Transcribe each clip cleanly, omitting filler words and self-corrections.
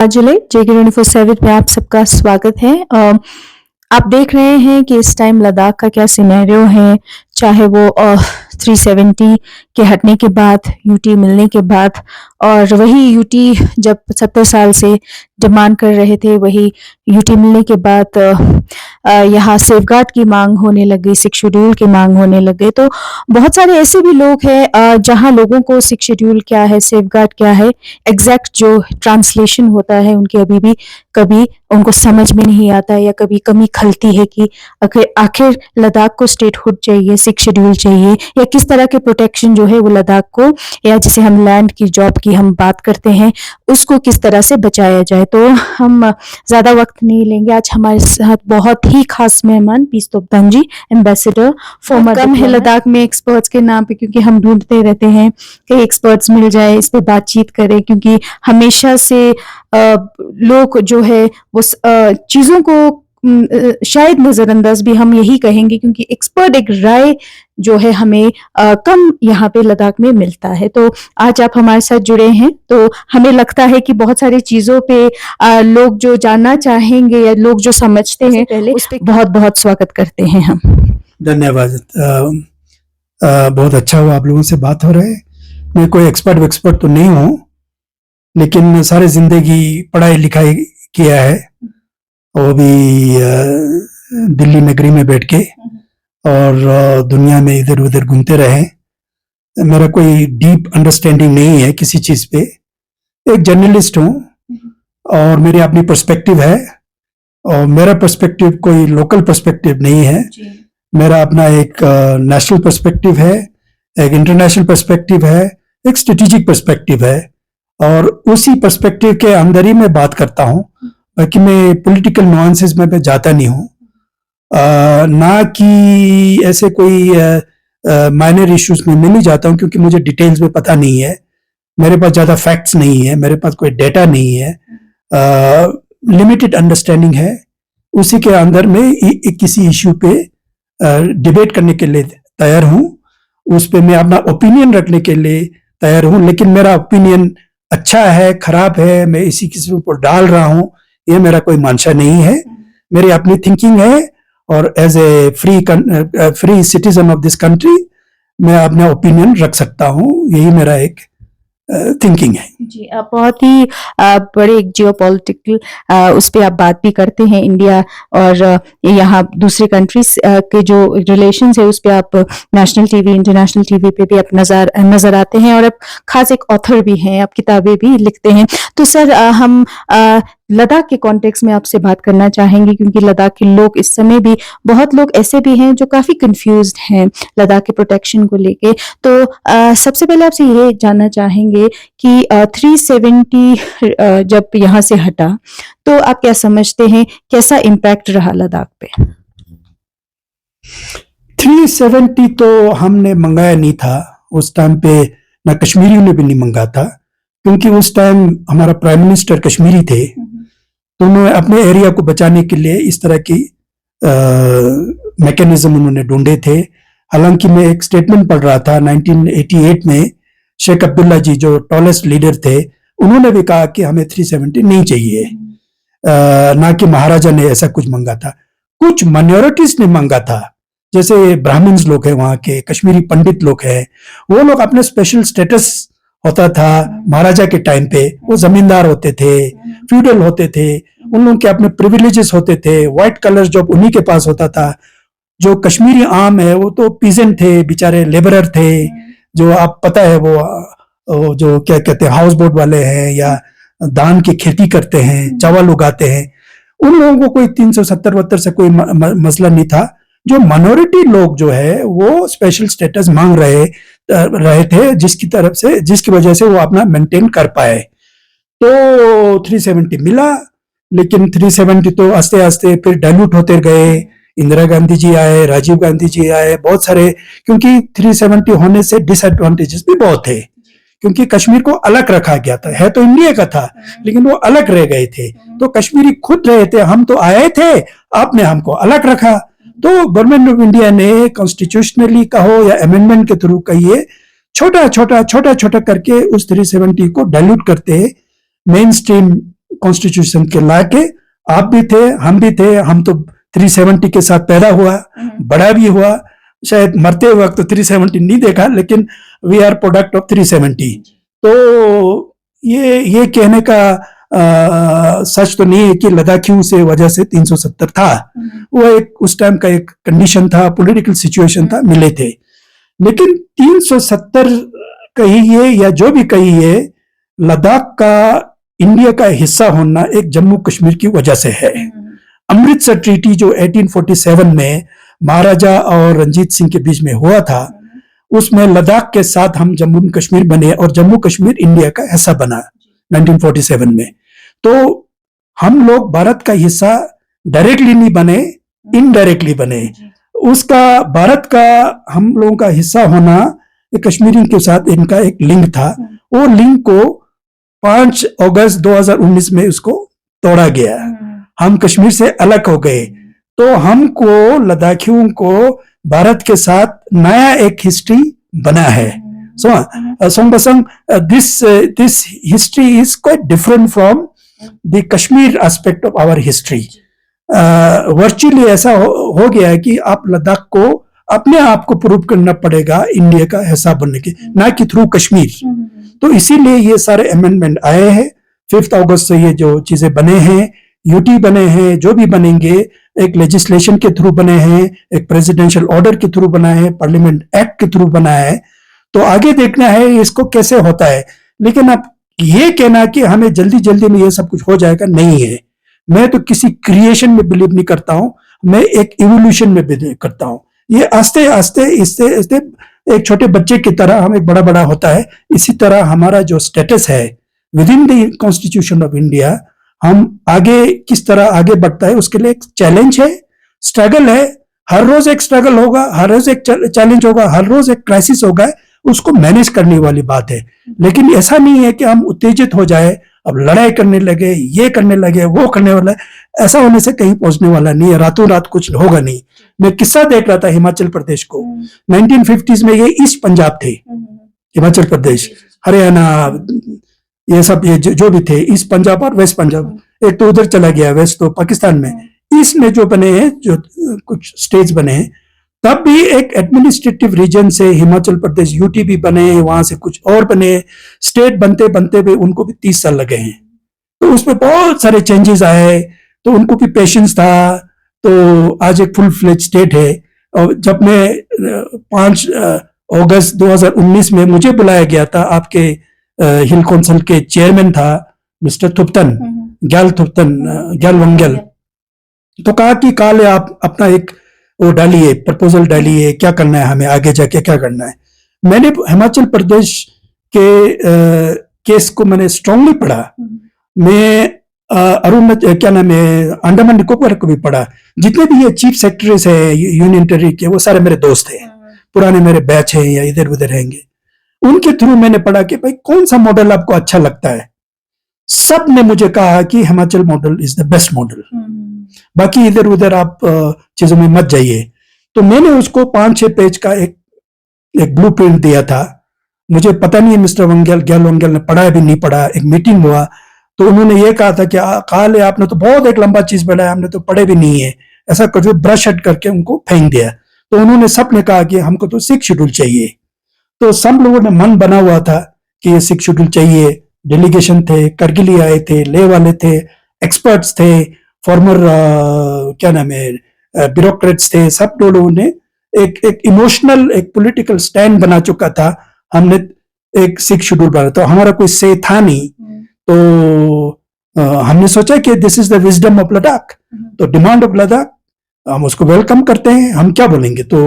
जुलाई जेके 24/7 में आप सबका स्वागत है। आप देख रहे हैं कि इस टाइम लद्दाख का क्या सिनेरियो है, चाहे वो 370 के हटने के बाद, यूटी मिलने के बाद, और वही यूटी जब 70 साल से डिमांड कर रहे थे, वही यूटी मिलने के बाद यहाँ सेफगार्ड की मांग होने लग गई, 6 शेड्यूल की मांग होने लग गई। तो बहुत सारे ऐसे भी लोग हैं जहाँ लोगों को 6 शेड्यूल क्या है, सेफगार्ड क्या है, एग्जैक्ट जो ट्रांसलेशन होता है उनके अभी भी कभी उनको समझ में नहीं आता है, या कभी कमी खलती है कि आखिर लद्दाख को स्टेटहुड चाहिए, 6 शेड्यूल चाहिए, या किस तरह के प्रोटेक्शन जो है वो लद्दाख को, या जिसे हम लैंड की जॉब की हम बात करते हैं, उसको किस तरह से बचाया जाए। तो हम ज्यादा वक्त नहीं लेंगे। आज हमारे साथ बहुत ही खास मेहमान पीस तोपतान जी, एम्बेसडर फॉर्मर। कम है लद्दाख में एक्सपर्ट्स के नाम पे, क्योंकि हम ढूंढते रहते हैं कि एक्सपर्ट्स मिल जाए, इस पे बातचीत करें, क्योंकि हमेशा से लोग जो है वो चीजों को शायद नजरअंदाज भी हम यही कहेंगे, क्योंकि एक्सपर्ट एक राय जो है हमें कम यहाँ पे लद्दाख में मिलता है। तो आज आप हमारे साथ जुड़े हैं, तो हमें लगता है कि बहुत सारी चीजों पे लोग जो जानना चाहेंगे या लोग जो समझते हैं, पहले उस पे बहुत बहुत स्वागत करते हैं हम। धन्यवाद। बहुत अच्छा हुआ आप लोगों से बात हो रहा है। मैं कोई एक्सपर्ट तो नहीं हूँ, लेकिन सारी जिंदगी पढ़ाई लिखाई किया है, वो भी दिल्ली नगरी में बैठ के, और दुनिया में इधर उधर घूमते रहे। मेरा कोई डीप अंडरस्टैंडिंग नहीं है किसी चीज पे। एक जर्नलिस्ट हूँ और मेरी अपनी पर्सपेक्टिव है, और मेरा पर्सपेक्टिव कोई लोकल पर्सपेक्टिव नहीं है। मेरा अपना एक नेशनल पर्सपेक्टिव है, एक इंटरनेशनल पर्सपेक्टिव है, एक स्ट्रेटेजिक पर्सपेक्टिव है, और उसी पर्सपेक्टिव के अंदर ही मैं बात करता हूँ। बाकी मैं पॉलिटिकल नुआंसेस में जाता नहीं हूँ, ना कि ऐसे कोई माइनर इश्यूज में मैं नहीं जाता हूँ, क्योंकि मुझे डिटेल्स में पता नहीं है। मेरे पास ज्यादा फैक्ट्स नहीं है, मेरे पास कोई डेटा नहीं है, लिमिटेड अंडरस्टैंडिंग है। उसी के अंदर में किसी इश्यू पे डिबेट करने के लिए तैयार हूँ, उस पे मैं अपना ओपिनियन रखने के लिए तैयार हूँ। लेकिन मेरा ओपिनियन अच्छा है खराब है, मैं इसी किसी पर डाल रहा हूँ, ये मेरा कोई मंशा नहीं है। मेरी अपनी थिंकिंग है, और as a free citizen of this country मैं अपना ओपिनियन रख सकता हूँ। यही मेरा एक थिंकिंग है जी। आप बहुत ही बड़े एक जियोपॉलिटिकल उस पर आप बात भी करते हैं, इंडिया और यहाँ दूसरे कंट्रीज के जो रिलेशंस है उस पर आप नेशनल टीवी, इंटरनेशनल टीवी पे भी आप नजर आते हैं, और आप खास एक ऑथर भी हैं, आप किताबें भी लिखते हैं। तो सर, हम लद्दाख के कॉन्टेक्स्ट में आपसे बात करना चाहेंगे, क्योंकि लद्दाख के लोग इस समय भी, बहुत लोग ऐसे भी हैं जो काफी कंफ्यूज्ड हैं लद्दाख के प्रोटेक्शन को लेके। तो सबसे पहले आपसे ये जानना चाहेंगे कि 370 जब यहाँ से हटा, तो आप क्या समझते हैं, कैसा इम्पैक्ट रहा लद्दाख पे? 370 तो हमने मंगाया नहीं था उस टाइम पे, ना कश्मीरियों ने भी नहीं मंगा था, क्योंकि उस टाइम हमारा प्राइम मिनिस्टर कश्मीरी थे, तो उन्होंने अपने एरिया को बचाने के लिए इस तरह की मैकेनिज्म उन्होंने ढूंढे थे। हालांकि मैं एक स्टेटमेंट पढ़ रहा था 1988 में, शेख अब्दुल्ला जी जो टॉलेस्ट लीडर थे, उन्होंने भी कहा कि हमें 370 नहीं चाहिए, ना कि महाराजा ने ऐसा कुछ मांगा था। कुछ माइनॉरिटीज ने मांगा था, जैसे ब्राह्मण्स लोग हैं वहां के, कश्मीरी पंडित लोग हैं, वो लोग अपने स्पेशल स्टेटस होता था महाराजा के टाइम पे, वो जमींदार होते थे, फ्यूडल होते थे, उन लोगों के अपने प्रिविलेजेस होते थे, व्हाइट कलर जॉब उन्हीं के पास होता था। जो कश्मीरी आम है वो तो पीजेंट थे, बेचारे लेबरर थे, जो आप पता है वो जो क्या कहते हैं हाउस बोट वाले हैं, या धान की खेती करते हैं, चावल उगाते हैं, उन लोगों को कोई 370 से कोई मसला नहीं था। जो माइनॉरिटी लोग जो है वो स्पेशल स्टेटस मांग रहे थे, जिसकी वजह से वो अपना मेंटेन कर पाए। तो 370 मिला, लेकिन 370 तो आस्ते आस्ते फिर डाइल्यूट होते गए। इंदिरा गांधी जी आए, राजीव गांधी जी आए, बहुत सारे, क्योंकि 370 होने से डिसएडवांटेजेस भी बहुत थे, क्योंकि कश्मीर को अलग रखा गया था, है तो इंडिया का था, लेकिन वो अलग रह गए थे। तो कश्मीरी खुद रहे थे, हम तो आए थे, आपने हमको अलग रखा। तो गवर्नमेंट ऑफ इंडिया ने कॉन्स्टिट्यूशनली कहो या अमेंडमेंट के थ्रू कहिए, छोटा छोटा करके उस 370 को डाइल्यूट करते मेन स्ट्रीम कॉन्स्टिट्यूशन के लाके आप भी थे, हम भी थे, हम तो 370 के साथ पैदा हुआ, बड़ा भी हुआ, शायद मरते वक्त तो 370 नहीं देखा, लेकिन वी आर प्रोडक्ट ऑफ 370। तो ये कहने का सच तो नहीं है कि लद्दाखियों से वजह से 370 था, वो एक उस टाइम का एक कंडीशन था, पॉलिटिकल सिचुएशन था, मिले थे। लेकिन 370 कहिए या जो भी कहिए, लद्दाख का इंडिया का हिस्सा होना एक जम्मू कश्मीर की वजह से है। अमृतसर ट्रीटी जो 1847 में महाराजा और रंजीत सिंह के बीच में हुआ था, उसमें लद्दाख के साथ हम जम्मू कश्मीर बने और जम्मू कश्मीर इंडिया का हिस्सा बना 1947 में। तो हम लोग भारत का हिस्सा डायरेक्टली नहीं बने, इनडायरेक्टली बने। उसका भारत का हम लोगों का हिस्सा होना कश्मीरी के साथ इनका एक लिंक था। वो लिंक को 5 अगस्त 2019 में उसको तोड़ा गया, हम कश्मीर से अलग हो गए। तो हमको लद्दाखियों को भारत के साथ नया एक हिस्ट्री बना है। Songbasang, this history is quite different from the Kashmir aspect of our history. Virtually ऐसा हो गया है कि आप लद्दाख को अपने आप को प्रूव करना पड़ेगा इंडिया का हिस्सा बनने के, ना कि थ्रू कश्मीर। तो इसीलिए ये सारे अमेंडमेंट आए हैं। 5 अगस्त से ये जो चीजें बने हैं, यूटी बने हैं, जो भी बनेंगे एक लेजिस्लेशन के थ्रू बने हैं, एक प्रेसिडेंशियल ऑर्डर के थ्रू बना है, पार्लियामेंट एक्ट के थ्रू बना है। तो आगे देखना है इसको कैसे होता है। लेकिन अब ये कहना कि हमें जल्दी जल्दी में ये सब कुछ हो जाएगा, नहीं है। मैं तो किसी क्रिएशन में बिलीव नहीं करता हूं, मैं एक इवोल्यूशन में बिलीव करता हूं। ये आस्ते आस्ते इससे एक छोटे बच्चे की तरह हमें बड़ा बड़ा होता है। इसी तरह हमारा जो स्टेटस है with in the constitution of India, हम आगे किस तरह आगे बढ़ता है उसके लिए एक चैलेंज है, स्ट्रगल है। हर रोज एक स्ट्रगल होगा, हर रोज एक चैलेंज होगा, हर रोज एक क्राइसिस होगा, उसको मैनेज करने वाली बात है। लेकिन ऐसा नहीं है कि हम उत्तेजित हो जाए, अब लड़ाई करने लगे, ये करने लगे, वो करने वाला। ऐसा होने से कहीं पहुंचने वाला नहीं है, रातों रात कुछ होगा नहीं। मैं किस्सा देख रहा था हिमाचल प्रदेश को, 1950s में ये ईस्ट पंजाब थे, हिमाचल प्रदेश, हरियाणा, ये सब ये जो भी थे, ईस्ट पंजाब और वेस्ट पंजाब। एक तो उधर चला गया, वेस्ट तो पाकिस्तान में। ईस्ट में जो बने हैं, जो कुछ स्टेट्स बने हैं, तब भी एक एडमिनिस्ट्रेटिव रीजन से हिमाचल प्रदेश यूटी भी बने, वहां से कुछ और बने, स्टेट बनते बनते हुए उनको भी 30 साल लगे हैं। तो उसमें बहुत सारे चेंजेस आए, तो उनको भी पेशेंस था। तो आज एक फुल फ्लेज स्टेट है। और जब मैं 5 अगस्त 2019 में मुझे बुलाया गया था, आपके हिल काउंसिल के चेयरमैन था मिस्टर थुप्तन, ग्याल वंगल, तो कहा कि काले आप अपना एक वो डालिए, प्रपोजल डालिए, क्या करना है हमें आगे जाके, क्या करना है। मैंने हिमाचल प्रदेश के केस को मैंने स्ट्रांगली पढ़ा। मैं क्या नाम है, अंडमान निकोबार को भी पढ़ा। जितने भी ये चीफ सेक्रेटरीज है यूनियन टेरिटरी के, वो सारे मेरे दोस्त हैं, पुराने मेरे बैच हैं या इधर उधर रहेंगे। उनके थ्रू मैंने पढ़ा कि भाई कौन सा मॉडल आपको अच्छा लगता है। सब ने मुझे कहा कि Himachal model is the best model, बाकी इधर उधर आप चीजों में मत जाइए। तो मैंने उसको 5-6 पेज का एक ब्लूप्रिंट दिया था। मुझे पता नहीं है मिस्टर ग्याल वंगल ने पढ़ा भी नहीं पढ़ा। एक मीटिंग हुआ तो उन्होंने ये कहा था कि काले आपने तो बहुत एक लंबा चीज बनाया, हमने तो पढ़े भी नहीं है, ऐसा कुछ ब्रश हट करके उनको फेंक दिया। तो उन्होंने सबने कहा कि हमको तो 6 शेड्यूल चाहिए। तो सब लोगों ने मन बना हुआ था कि ये 6 शेड्यूल चाहिए। डेलीगेशन थे, करगिल आए थे, ले वाले थे, एक्सपर्ट्स थे, फॉर्मर क्या नाम है ब्यूरोक्रेट्स थे। सब लोगों ने एक इमोशनल एक पॉलिटिकल स्टैंड बना चुका था। हमने एक 6 शेड्यूल बना, तो हमारा कोई से था नहीं। तो हमने सोचा कि this is the wisdom of Ladakh, तो डिमांड ऑफ लद्दाख, हम उसको वेलकम करते हैं, हम क्या बोलेंगे। तो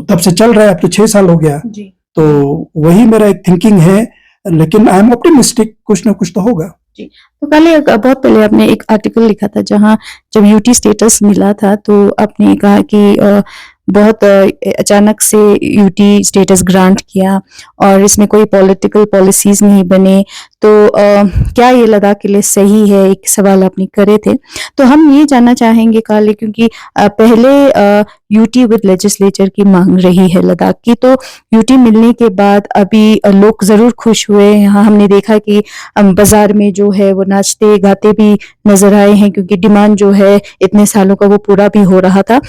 तब से चल रहा है, अब तो 6 साल हो गया जी। तो वही मेरा एक थिंकिंग है, लेकिन आई एम ऑप्टिमिस्टिक, कुछ ना कुछ तो होगा जी। तो कल बहुत पहले आपने एक आर्टिकल लिखा था, जहां जब यूटी स्टेटस मिला था तो आपने कहा कि बहुत अचानक से यूटी स्टेटस ग्रांट किया और इसमें कोई पॉलिटिकल पॉलिसीज नहीं बने। तो क्या ये लद्दाख के लिए सही है, एक सवाल आपने करे थे। तो हम ये जानना चाहेंगे काले, क्योंकि पहले यूटी विद लेजिस्लेचर की मांग रही है लद्दाख की, तो यूटी मिलने के बाद अभी लोग ज़रूर खुश हुए। यहाँ हमने देखा कि बाज़ार में जो है वो नाचते गाते भी नज़र आए हैं, क्योंकि डिमांड जो है इतने सालों का वो पूरा भी हो रहा था।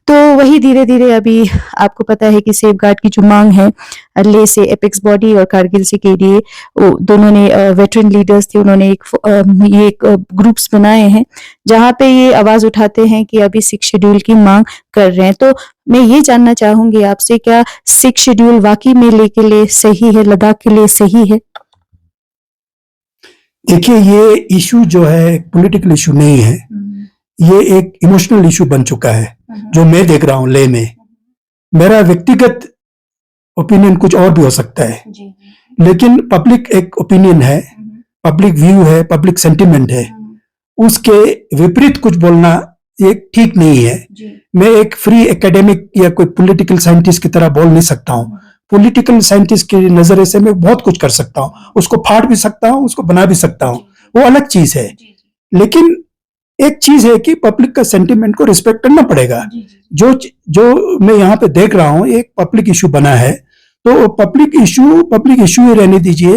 तो वही धीरे-धीरे अभी आपको पता है कि सेफगार्ड की जो मांग है, लेह से एपेक्स बॉडी और कारगिल से केडीए, वो दोनों ने वेटरन लीडर्स थे, उन्होंने एक ग्रुप्स बनाए हैं जहाँ पे ये आवाज़ उठाते हैं कि अभी 6 शेड्यूल की मांग कर रहे हैं। तो मैं ये जानना चाहूंगी आपसे, क्या 6 शेड्यूल वाकई में लेह के लिए सही है, लद्दाख के लिए सही है? देखिए, ये इशू जो है पॉलिटिकल इशू नहीं है, ये एक इमोशनल इशू बन चुका है जो मैं देख रहा हूँ लेह में। मेरा व्यक्तिगत ओपिनियन कुछ और भी हो सकता है, लेकिन पब्लिक एक ओपिनियन है, पब्लिक व्यू है, पब्लिक सेंटिमेंट है, उसके विपरीत कुछ बोलना ये ठीक नहीं है। मैं एक फ्री एकेडमिक या कोई पॉलिटिकल साइंटिस्ट की तरह बोल नहीं सकता हूँ। पॉलिटिकल साइंटिस्ट के नजरिए से मैं बहुत कुछ कर सकता हूँ, उसको फाड़ भी सकता हूँ, उसको बना भी सकता हूँ, वो अलग चीज है। लेकिन एक चीज है कि पब्लिक का सेंटिमेंट को रिस्पेक्ट करना पड़ेगा। जो मैं यहाँ पे देख रहा हूँ, एक पब्लिक इशू बना है, तो पब्लिक इशू ही रहने दीजिए,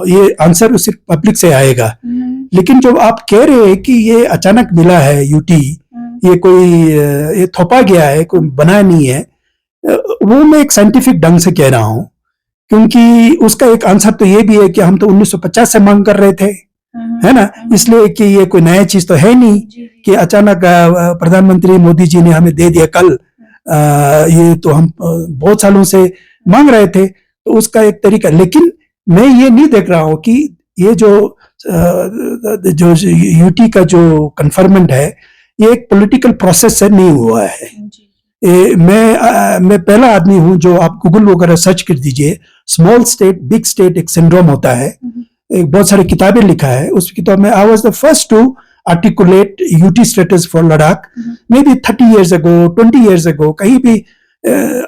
ये आंसर सिर्फ पब्लिक से आएगा। लेकिन जब आप कह रहे हैं कि ये अचानक मिला है यूटी, ये थोपा गया है, कोई बनाया नहीं है, वो मैं एक साइंटिफिक ढंग से कह रहा हूं, क्योंकि उसका एक आंसर तो ये भी है कि हम तो 1950 से मांग कर रहे थे, है ना। इसलिए कि ये कोई नया चीज तो है नहीं कि अचानक प्रधानमंत्री मोदी जी ने हमें दे दिया कल, ये तो हम बहुत सालों से मांग रहे थे, तो उसका एक तरीका। लेकिन मैं ये नहीं देख रहा हूं कि ये जो यूटी का जो कन्फर्मेंट है, ये एक पॉलिटिकल प्रोसेस से नहीं हुआ है। मैं पहला आदमी हूं जो, आप गूगल वगैरह सर्च कर दीजिए, स्मॉल स्टेट बिग स्टेट एक सिंड्रोम होता है, एक बहुत सारी किताबें लिखा है। उस किताब में I was the first to articulate UT status for Ladakh, maybe 30 years ago, 20 years ago। कहीं भी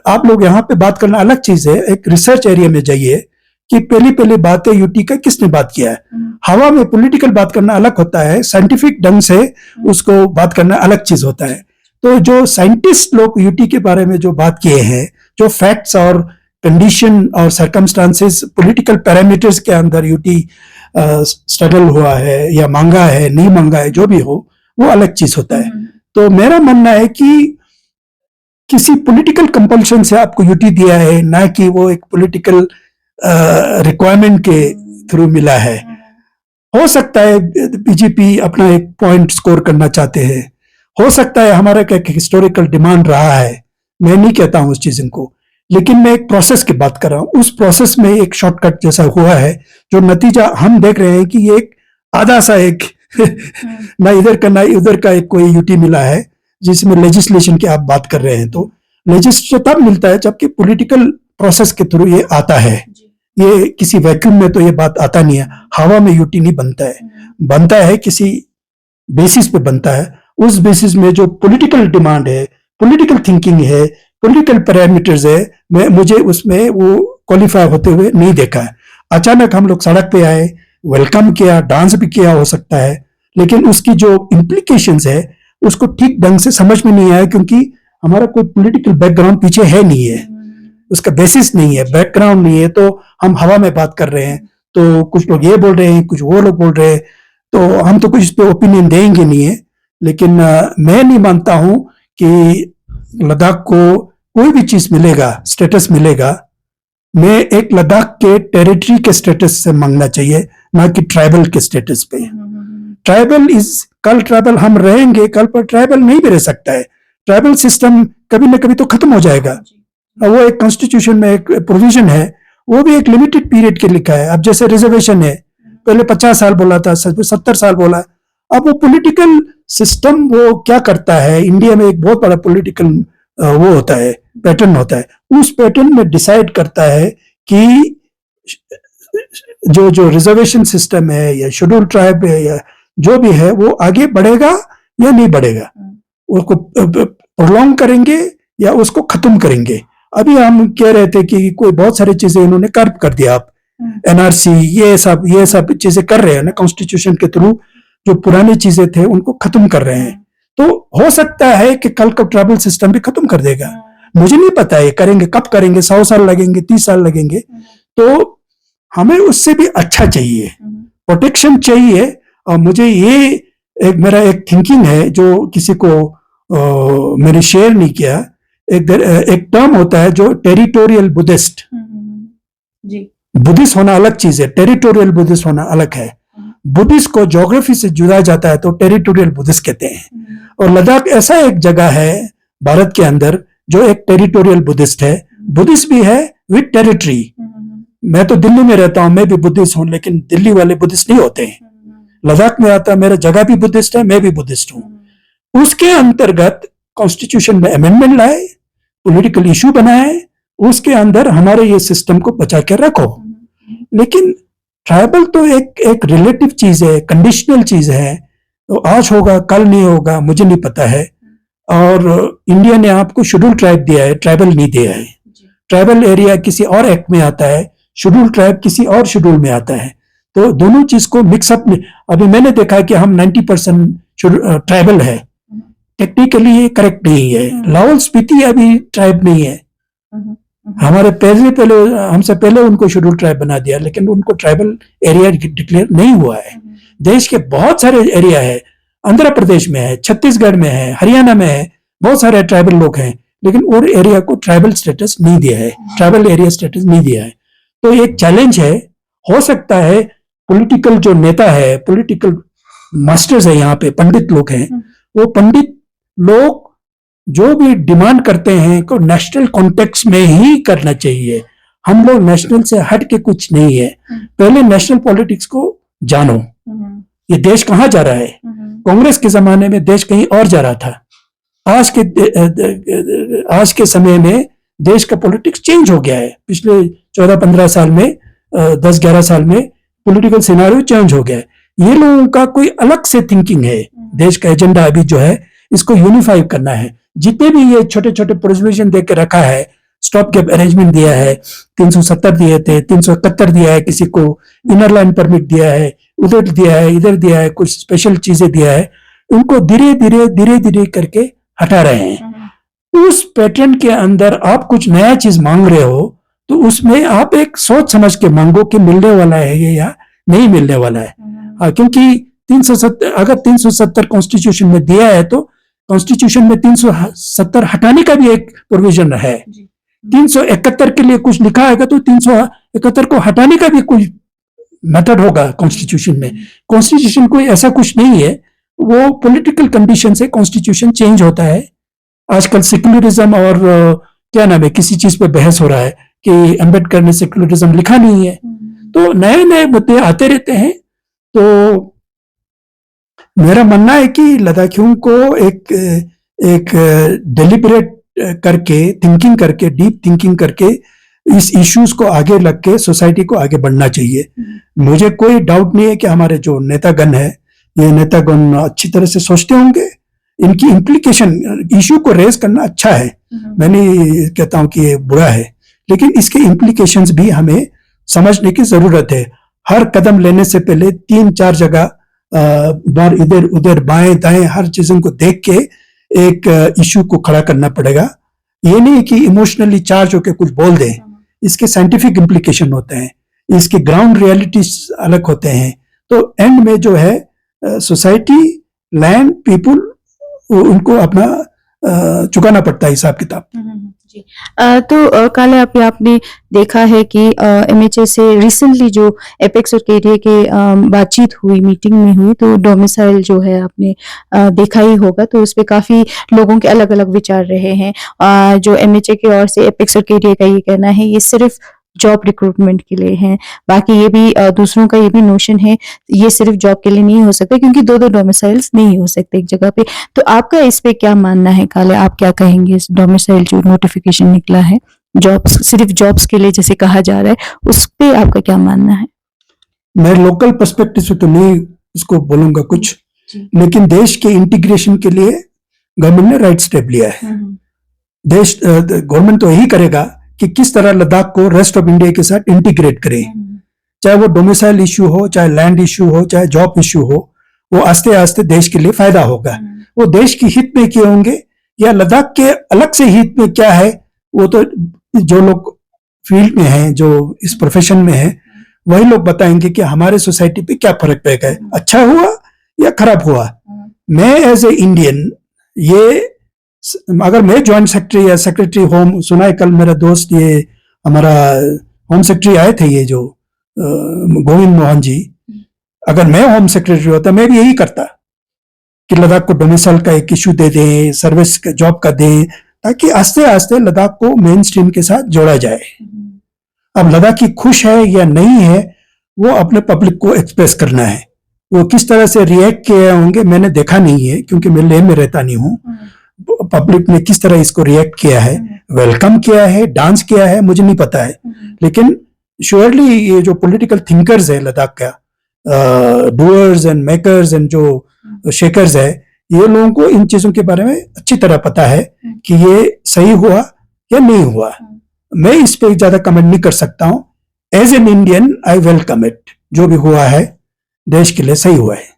आप लोग यहाँ पे बात करना अलग चीज है, एक रिसर्च एरिया में जाइए कि पहली बात है यूटी का किसने बात किया है। हवा में पॉलिटिकल बात करना अलग होता है, साइंटिफिक ढंग से उसको बात करना अलग चीज होता है। तो जो साइंटिस्ट लोग यूटी के बारे में जो बात किए हैं, जो फैक्ट्स और कंडीशन और सर्कमस्टांसेस, पॉलिटिकल पैरामीटर्स के अंदर यूटी स्ट्रगल हुआ है या मांगा है, नहीं मांगा है, जो भी हो, वो अलग चीज होता है। तो मेरा मानना है कि किसी पॉलिटिकल कंपल्शन से आपको यूटी दिया है, ना कि वो एक पॉलिटिकल रिक्वायरमेंट के थ्रू मिला है। हो सकता है बीजेपी अपना एक पॉइंट स्कोर करना चाहते हैं, हो सकता है हमारा एक हिस्टोरिकल डिमांड रहा है, मैं नहीं कहता हूं उस चीज को, लेकिन मैं एक प्रोसेस की बात कर रहा हूं। उस प्रोसेस में एक शॉर्टकट जैसा हुआ है, जो नतीजा हम देख रहे हैं कि ये एक आधा सा एक ना इधर का ना उधर का एक कोई यूटी मिला है, जिसमें लेजिस्लेशन की आप बात कर रहे हैं। तो लेजिस्लेशन तब मिलता है जबकि पॉलिटिकल प्रोसेस के थ्रू ये आता है। ये किसी वैक्यूम में तो ये बात आता नहीं है, हवा में यूटी नहीं बनता है, बनता है किसी बेसिस पे बनता है। उस बेसिस में जो पॉलिटिकल डिमांड है, पॉलिटिकल थिंकिंग है, पॉलिटिकल पैरामीटर्स है, मुझे उसमें वो क्वालिफाई होते हुए नहीं देखा है। अचानक हम लोग सड़क पे आए, वेलकम किया, डांस भी किया हो सकता है, लेकिन उसकी जो इम्प्लीकेशंस है उसको ठीक ढंग से समझ में नहीं आया, क्योंकि हमारा कोई पॉलिटिकल बैकग्राउंड पीछे है नहीं है, उसका बेसिस नहीं है, बैकग्राउंड नहीं है, तो हम हवा में बात कर रहे हैं। तो कुछ लोग ये बोल रहे हैं, कुछ वो लोग बोल रहे हैं, तो हम तो कुछ इस पे ओपिनियन देंगे नहीं है। लेकिन मैं नहीं मानता हूं कि लद्दाख को कोई भी चीज मिलेगा, स्टेटस मिलेगा, मैं एक लद्दाख के टेरिटरी के स्टेटस से मांगना चाहिए, ना कि ट्राइबल के स्टेटस पे। ट्राइबल कल ट्राइबल हम रहेंगे, कल पर ट्राइबल नहीं भी रह सकता है। ट्राइबल सिस्टम कभी ना कभी तो खत्म हो जाएगा। वो एक कॉन्स्टिट्यूशन में एक प्रोविजन है, वो भी एक लिमिटेड पीरियड के लिखा है। अब जैसे रिजर्वेशन है, पहले 50 साल बोला था, 70 साल बोला। अब वो पॉलिटिकल सिस्टम वो क्या करता है, इंडिया में एक बहुत बड़ा पॉलिटिकल वो होता है, पैटर्न होता है, उस पैटर्न में डिसाइड करता है कि जो रिजर्वेशन सिस्टम है या शेड्यूल ट्राइब है या जो भी है, वो आगे बढ़ेगा या नहीं बढ़ेगा, उसको प्रोलॉन्ग करेंगे या उसको खत्म करेंगे। अभी हम कह रहे थे कि कोई बहुत सारी चीजें इन्होंने कर्व कर दिया, आप एनआरसी, ये सब चीजें कर रहे हैं ना कॉन्स्टिट्यूशन के थ्रू। जो पुरानी चीजें थे उनको खत्म कर रहे हैं। तो हो सकता है कि कल का ट्राइबल सिस्टम भी खत्म कर देगा। मुझे नहीं पता है करेंगे, कब करेंगे, 100 साल लगेंगे, 30 साल लगेंगे। तो हमें उससे भी अच्छा चाहिए, प्रोटेक्शन चाहिए। और मुझे ये मेरा एक थिंकिंग है जो किसी को मैंने शेयर नहीं किया। एक टर्म होता है जो टेरिटोरियल बुद्धिस्ट। जी। बुद्धिस्ट होना अलग चीज है, टेरिटोरियल बुद्धिस्ट होना अलग है। बुद्धिस्ट को ज्योग्राफी से जुड़ा जाता है तो टेरिटोरियल बुद्धिस्ट कहते हैं। और लद्दाख ऐसा एक जगह है भारत के अंदर जो एक टेरिटोरियल बुद्धिस्ट है। बुद्धिस्ट भी है विद टेरिटरी। मैं तो दिल्ली में रहता हूं, मैं भी बुद्धिस्ट हूं, लेकिन दिल्ली वाले बुद्धिस्ट नहीं होते हैं। लद्दाख में आता, मेरा जगह भी बुद्धिस्ट है, मैं भी बुद्धिस्ट हूं। उसके अंतर्गत कॉन्स्टिट्यूशन में अमेंडमेंट लाए, पॉलिटिकल इशू बनाए, उसके अंदर हमारे ये सिस्टम को बचा के रखो। लेकिन ट्राइबल तो एक रिलेटिव चीज है, कंडीशनल चीज है। तो आज होगा कल नहीं होगा, मुझे नहीं पता है। और इंडिया ने आपको शेड्यूल ट्राइब दिया है, ट्राइबल नहीं दिया है। ट्राइबल एरिया किसी और एक्ट में आता है, शेड्यूल ट्राइब किसी और शेड्यूल में आता है। तो दोनों चीज को मिक्सअप में अभी मैंने देखा कि हम 90% ट्राइबल है। टेक्निकली ये करेक्ट नहीं है। लाहौल स्पीति अभी ट्राइब नहीं है। हमारे पहले हमसे पहले उनको शेड्यूल ट्राइब बना दिया, लेकिन उनको ट्राइबल एरिया डिक्लेयर नहीं हुआ है। देश के बहुत सारे एरिया है, आंध्र प्रदेश में है, छत्तीसगढ़ में है, हरियाणा में है, बहुत सारे ट्राइबल लोग हैं, लेकिन और एरिया को ट्राइबल स्टेटस नहीं दिया है, ट्राइबल एरिया स्टेटस नहीं दिया है। तो एक चैलेंज है। हो सकता है पॉलिटिकल जो नेता है, पॉलिटिकल मास्टर्स है, यहाँ पे पंडित लोग हैं, वो पंडित लोग जो भी डिमांड करते हैं को नेशनल कॉन्टेक्स्ट में ही करना चाहिए। हम लोग नेशनल से हट के कुछ नहीं है। पहले नेशनल पॉलिटिक्स को जानो, ये देश कहाँ जा रहा है। कांग्रेस के जमाने में देश कहीं और जा रहा था। आज के समय में देश का पॉलिटिक्स चेंज हो गया है। पिछले 14-15 साल में, 10-11 साल में पॉलिटिकल सिनेरियो चेंज हो गया है। ये लोगों का कोई अलग से थिंकिंग है। देश का एजेंडा अभी जो है इसको यूनिफाई करना है। जितने भी ये छोटे छोटे प्रोविजन दे के रखा है, स्टॉप गैप अरेंजमेंट दिया है, 370 दिए थे, 371 दिया है, किसी को इनर लाइन परमिट दिया है, उधर दिया है, इधर दिया है, कुछ स्पेशल चीजें दिया है। उनको धीरे धीरे करके हटा रहे हैं। उस पैटर्न के अंदर आप कुछ नया चीज मांग रहे हो तो उसमें आप एक सोच समझ के मांगो कि मिलने वाला है ये या नहीं मिलने वाला है। क्योंकि 370 अगर 370 कॉन्स्टिट्यूशन में दिया है तो कॉन्स्टिट्यूशन में 370 हटाने का भी एक प्रोविजन है। 371 के लिए कुछ लिखा है तो 371 को हटाने का भी कोई मेथड होगा कॉन्स्टिट्यूशन में। कॉन्स्टिट्यूशन कोई ऐसा कुछ नहीं है, वो पॉलिटिकल कंडीशन से कॉन्स्टिट्यूशन चेंज होता है। आजकल सेक्युलरिज्म और क्या नाम है, किसी चीज पे बहस हो रहा है कि अम्बेडकर ने सेक्युलरिज्म लिखा नहीं है। तो नए नए मुद्दे आते रहते हैं। तो मेरा मानना है कि लद्दाखियों को एक डेलिबरेट करके, थिंकिंग करके, डीप थिंकिंग करके इस इश्यूज को आगे लग के सोसाइटी को आगे बढ़ना चाहिए। मुझे कोई डाउट नहीं है कि हमारे जो नेतागण है, ये नेतागण अच्छी तरह से सोचते होंगे। इनकी इम्प्लीकेशन, इश्यू को रेज करना अच्छा है, मैं नहीं कहता हूं कि ये बुरा है, लेकिन इसके इम्प्लीकेशंस भी हमें समझने की जरूरत है। हर कदम लेने से पहले 3-4 जगह बार इधर उधर बाएं दाएं हर चीजों को देख के एक इश्यू को खड़ा करना पड़ेगा। ये नहीं कि इमोशनली चार्ज होकर कुछ बोल दें। इसके साइंटिफिक इम्प्लीकेशन होते हैं, इसके ग्राउंड रियलिटीज अलग होते हैं। तो एंड में जो है सोसाइटी, लैंड, पीपुल, उनको अपना चुकाना पड़ता है हिसाब किताब। जी। तो काले आपने देखा है कि एमएचए से रिसेंटली जो एपेक्स और केडीए के बातचीत हुई, मीटिंग में हुई, तो डोमिसाइल जो है आपने देखा ही होगा, तो उस पर काफी लोगों के अलग अलग विचार रहे हैं। जो एमएचए की ओर से एपेक्स और केडीए का ये कहना है ये सिर्फ जॉब रिक्रूटमेंट के लिए है। बाकी ये भी दूसरों का ये भी नोशन है, ये सिर्फ जॉब के लिए नहीं हो सकता क्योंकि दो डोमिसाइल्स नहीं हो सकते एक जगह पे। तो आपका इस पे क्या मानना है काले, आप क्या कहेंगे? इस डोमिसाइल जो नोटिफिकेशन निकला है, जॉब्स, सिर्फ जॉब्स के लिए जैसे कहा जा रहा है, उस पे आपका क्या मानना है? मैं लोकल पर्सपेक्टिव से तो नहीं इसको बोलूंगा कुछ, लेकिन देश के इंटीग्रेशन के लिए गवर्नमेंट ने राइट स्टेप लिया है। गवर्नमेंट तो यही करेगा कि किस तरह लद्दाख को रेस्ट ऑफ इंडिया के साथ इंटीग्रेट करें। चाहे वो डोमिसाइल इश्यू हो, चाहे लैंड इश्यू हो, चाहे जॉब इश्यू हो, वो आस्ते आस्ते देश के लिए फायदा होगा। वो देश की हित में किए होंगे या लद्दाख के अलग से हित में क्या है, वो तो जो लोग फील्ड में हैं, जो इस प्रोफेशन में हैं, वही लोग बताएंगे कि हमारे सोसाइटी पे क्या फर्क पड़ेगा, अच्छा हुआ या खराब हुआ। मैं एज ए इंडियन, ये अगर मैं ज्वाइंट सेक्रेटरी या सेक्रेटरी होम, सुना है कल मेरा दोस्त, ये हमारा होम सेक्रेटरी आए थे, ये जो गोविंद मोहन जी, अगर मैं होम सेक्रेटरी होता मैं भी यही करता कि लद्दाख को डोमिसाइल का एक इश्यू दे दें, सर्विस जॉब का दें, ताकि आस्ते आस्ते लद्दाख को मेन स्ट्रीम के साथ जोड़ा जाए। अब लद्दाखी खुश है या नहीं है, वो अपने पब्लिक को एक्सप्रेस करना है। वो किस तरह से रिएक्ट किए होंगे मैंने देखा नहीं है, क्योंकि मैं लेह में रहता नहीं हूँ। पब्लिक ने किस तरह इसको रिएक्ट किया है, वेलकम किया है, डांस किया है, मुझे नहीं पता है। लेकिन श्योरली ये जो पॉलिटिकल थिंकर्स है लद्दाख का, डूअर्स एंड मेकर्स एंड जो शेकर्स है, ये लोगों को इन चीजों के बारे में अच्छी तरह पता है कि ये सही हुआ या नहीं हुआ। मैं इस पे ज्यादा कमेंट नहीं कर सकता हूं। As an Indian I welcome it, जो भी हुआ है देश के लिए सही हुआ है।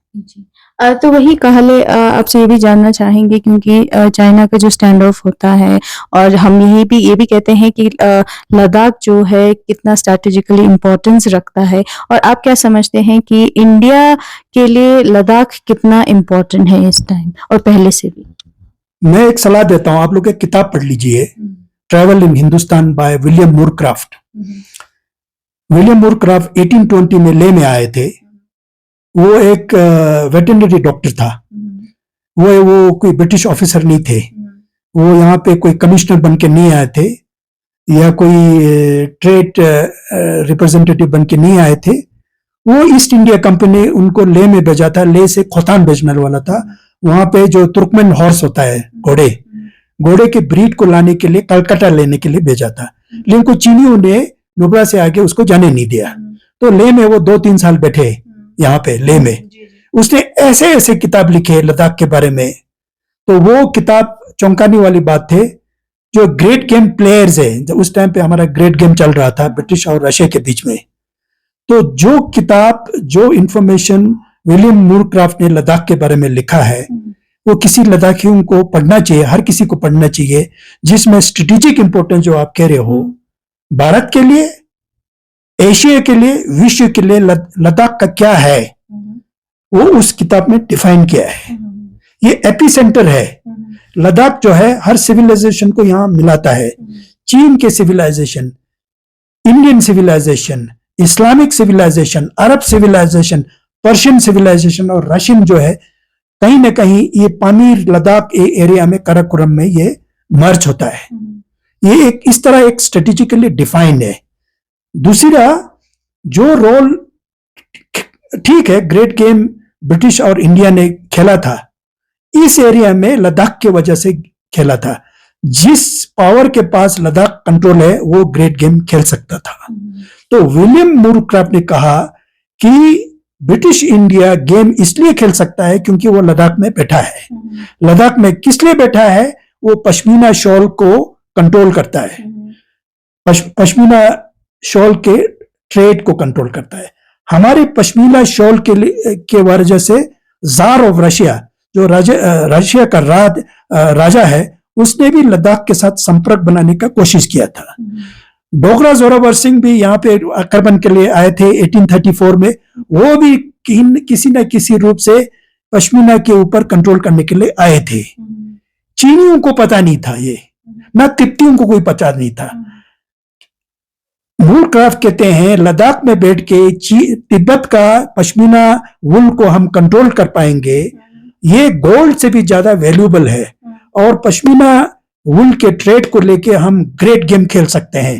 तो वही कहले आपसे ये भी जानना चाहेंगे, क्योंकि चाइना का जो स्टैंड ऑफ होता है, और हम ये भी कहते हैं कि लद्दाख जो है कितना स्ट्रैटेजिकली इम्पोर्टेंस रखता है, और आप क्या समझते हैं कि इंडिया के लिए लद्दाख कितना इम्पोर्टेंट है इस टाइम और पहले से भी? मैं एक सलाह देता हूँ, आप लोग एक किताब पढ़ लीजिए, travel in Hindustan by William Moorcroft. William Moorcroft 1820 में लेह में आए थे। वो एक वेटरनरी डॉक्टर था। वो कोई ब्रिटिश ऑफिसर नहीं थे। वो यहाँ पे कोई कमिश्नर बन के नहीं आए थे, या कोई ट्रेड रिप्रेजेंटेटिव बन के नहीं आए थे। वो ईस्ट इंडिया कंपनी उनको लेह में भेजा था, लेह से खोतान भेजने वाला था। वहां पे जो तुर्कमेन हॉर्स होता है, घोड़े के ब्रीड को लाने के लिए कलकत्ता लेने के लिए भेजा था। लेकिन कुछ चीनियों ने नुब्रा से आगे उसको जाने नहीं दिया, तो लेह में वो 2-3 साल बैठे। यहाँ पे लेह में उसने ऐसे ऐसे किताब लिखे लद्दाख के बारे में, तो वो किताब चौंकाने वाली बात थे। जो ग्रेट गेम प्लेयर्स है, जब उस टाइम पे हमारा ग्रेट गेम चल रहा था ब्रिटिश और रशिया के बीच में, तो जो किताब, जो इंफॉर्मेशन विलियम मूरक्राफ्ट ने लद्दाख के बारे में लिखा है, वो किसी लद्दाखियों को पढ़ना चाहिए, हर किसी को पढ़ना चाहिए, जिसमें स्ट्रेटेजिक इंपोर्टेंस जो आप कह रहे हो, भारत के लिए, एशिया के लिए, विश्व के लिए लद्दाख का क्या है, वो उस किताब में डिफाइन किया है। ये एपिसेंटर है। लद्दाख जो है हर सिविलाइजेशन को यहाँ मिलाता है। चीन के civilization, Indian civilization, Islamic civilization, Arab civilization, Persian civilization और रशियन जो है, कहीं ना कहीं ये पामीर लद्दाख एरिया में, काराकोरम में ये मर्ज होता है। ये एक इस तरह एक स्ट्रेटेजिकली डिफाइंड है। दूसरा, जो रोल ठीक है ग्रेट गेम ब्रिटिश और इंडिया ने खेला था, इस एरिया में लद्दाख के वजह से खेला था। जिस पावर के पास लद्दाख कंट्रोल है, वो ग्रेट गेम खेल सकता था। तो विलियम मूरक्राफ्ट ने कहा कि ब्रिटिश इंडिया गेम इसलिए खेल सकता है क्योंकि वो लद्दाख में बैठा है। लद्दाख में किस लिए बैठा है? वो पश्मीना शॉल को कंट्रोल करता है। पश्मीना शॉल के ट्रेड को कंट्रोल करता है। हमारे पश्मीना शॉल के वजह से जार ऑफ रशिया, जो रशिया का राजा है, उसने भी लद्दाख के साथ संपर्क बनाने का कोशिश किया था। डोगरा जोरावर सिंह भी यहाँ पे आक्रमण के लिए आए थे 1834 में। वो भी किसी न किसी रूप से पश्मीना के ऊपर कंट्रोल करने के लिए आए थे। चीनियों को पता नहीं था ये, ना तिब्बतियों को कोई पता नहीं था। मूरक्राफ्ट कहते हैं लद्दाख में बैठ के तिब्बत का पश्मीना वुल को हम कंट्रोल कर पाएंगे, ये गोल्ड से भी ज्यादा वैल्यूएबल है, और पश्मीना वुल के ट्रेड को लेके हम ग्रेट गेम खेल सकते हैं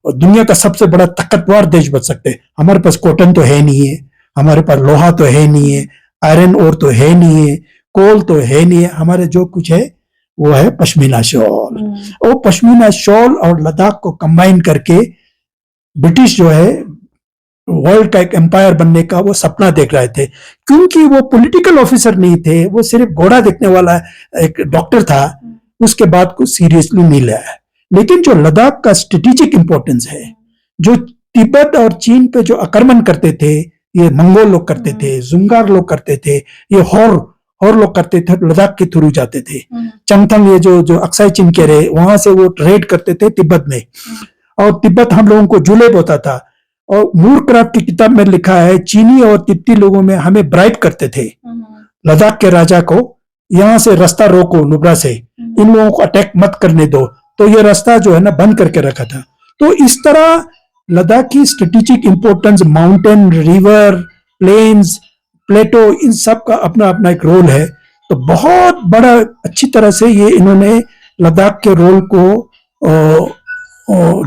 और दुनिया का सबसे बड़ा ताकतवर देश बन सकते हैं। हमारे पास कॉटन तो है नहीं है, हमारे पास लोहा तो है नहीं है, आयरन ओर तो है नहीं है, कोल तो है नहीं है। हमारे जो कुछ है वो है पश्मीना शॉल। और पश्मीना शॉल और लद्दाख को कंबाइन करके ब्रिटिश जो है वर्ल्ड का एक एम्पायर बनने का वो सपना देख रहे थे। क्योंकि वो पॉलिटिकल ऑफिसर नहीं थे, वो सिर्फ घोड़ा देखने वाला एक डॉक्टर था, उसके बाद कुछ सीरियसली नहीं लिया है। लेकिन जो लद्दाख का स्ट्रेटेजिक इंपॉर्टेंस है, जो तिब्बत और चीन पे जो आक्रमण करते थे, ये मंगोल लोग करते थे, जुंगार लोग करते थे, ये हॉर लोग करते थे, लद्दाख के थ्रू जाते थे। चंगथंग ये जो अक्साई चीन कह रहे, वहां से वो रेड करते थे तिब्बत में, और तिब्बत हम लोगों को जुलेब होता था। और मूरक्राफ्ट की किताब में लिखा है, चीनी और तिब्बती लोगों में हमें ब्राइब करते थे लद्दाख के राजा को, यहाँ से रास्ता रोको, नुब्रा से इन लोगों को अटैक मत करने दो, तो ये रास्ता जो है ना बंद करके रखा था। तो इस तरह लद्दाख की strategic importance, mountain, river, plains, plateau, इन सब का अपना अपना एक रोल है। तो बहुत बड़ा अच्छी तरह से ये इन्होंने लद्दाख के रोल को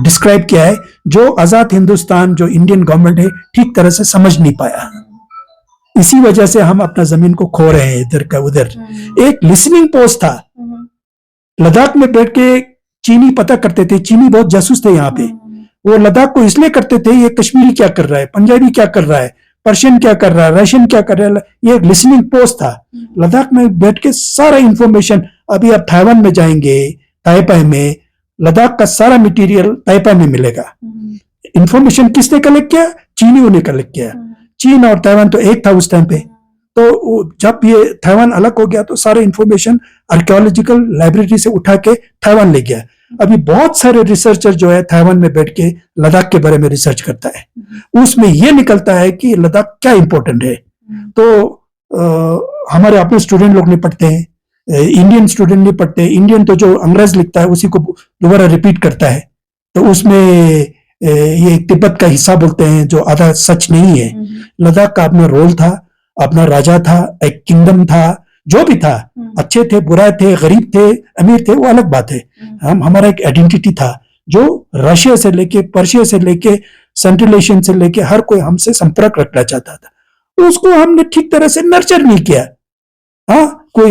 डिस्क्राइब किया है, जो आजाद हिंदुस्तान, जो इंडियन गवर्नमेंट है, ठीक तरह से समझ नहीं पाया। इसी वजह से हम अपना जमीन को खो रहे हैं इधर का उधर। एक लिसनिंग पोस्ट था लद्दाख में, बैठ के चीनी पता करते थे, चीनी बहुत जासूस थे यहाँ पे, वो लद्दाख को इसलिए करते थे, ये कश्मीरी क्या कर रहा है, पंजाबी क्या कर रहा है, पर्शियन क्या कर रहा है, रशियन क्या कर रहा है, ये एक लिसनिंग पोस्ट था। लद्दाख में बैठ के सारा इंफॉर्मेशन, अभी आप ताइवान में जाएंगे, ताइपाई में, लद्दाख का सारा मटेरियल ताइपाई में मिलेगा। इंफॉर्मेशन किसने कलेक्ट किया? चीनियों ने कलेक्ट किया। चीन और ताइवान तो एक था उस टाइम पे। तो जब ये ताइवान अलग हो गया तो सारे इंफॉर्मेशन आर्कियोलॉजिकल लाइब्रेरी से उठा के ताइवान ले गया। अभी बहुत सारे रिसर्चर जो है ताइवान में बैठ के लद्दाख के बारे में रिसर्च करता है, उसमें ये निकलता है कि लद्दाख क्या इंपॉर्टेंट है। तो हमारे अपने स्टूडेंट लोग नहीं पढ़ते हैं, इंडियन स्टूडेंट नहीं पढ़ते। इंडियन तो जो अंग्रेज लिखता है उसी को दोबारा रिपीट करता है, तो उसमें ये तिब्बत का हिस्सा बोलते हैं जो आधा सच नहीं है। लद्दाख का अपना रोल था, अपना राजा था, एक किंगडम था, जो भी था, अच्छे थे, बुरा थे, गरीब थे, अमीर थे, वो अलग बात है। हमारा एक आइडेंटिटी था जो रशिया से लेके, पर्शिया से लेके, सेंट्रल एशियन से लेके हर कोई हमसे संपर्क रखना चाहता था। उसको हमने ठीक तरह से नर्चर नहीं किया। हाँ, कोई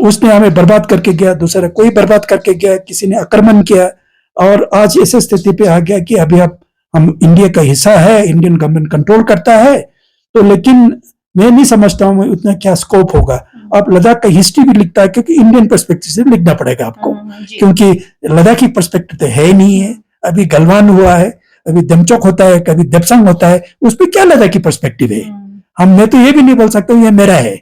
उसने हमें बर्बाद करके गया, दूसरा कोई बर्बाद करके गया, किसी ने आक्रमण किया, और आज ऐसे स्थिति पे आ गया कि अभी अब हम इंडिया का हिस्सा है, इंडियन गवर्नमेंट कंट्रोल करता है। तो लेकिन मैं नहीं समझता हूँ उतना क्या स्कोप होगा। अब लद्दाख का हिस्ट्री भी लिखता है, क्योंकि इंडियन पर्सपेक्टिव से लिखना पड़ेगा आपको, क्योंकि लद्दाखी पर्सपेक्टिव तो है ही नहीं है। अभी गलवान हुआ है, अभी दमचौक होता है, कभी देपसंग होता है, उस पर क्या लद्दाखी पर्सपेक्टिव है? मैं तो ये भी नहीं बोल सकता ये मेरा है,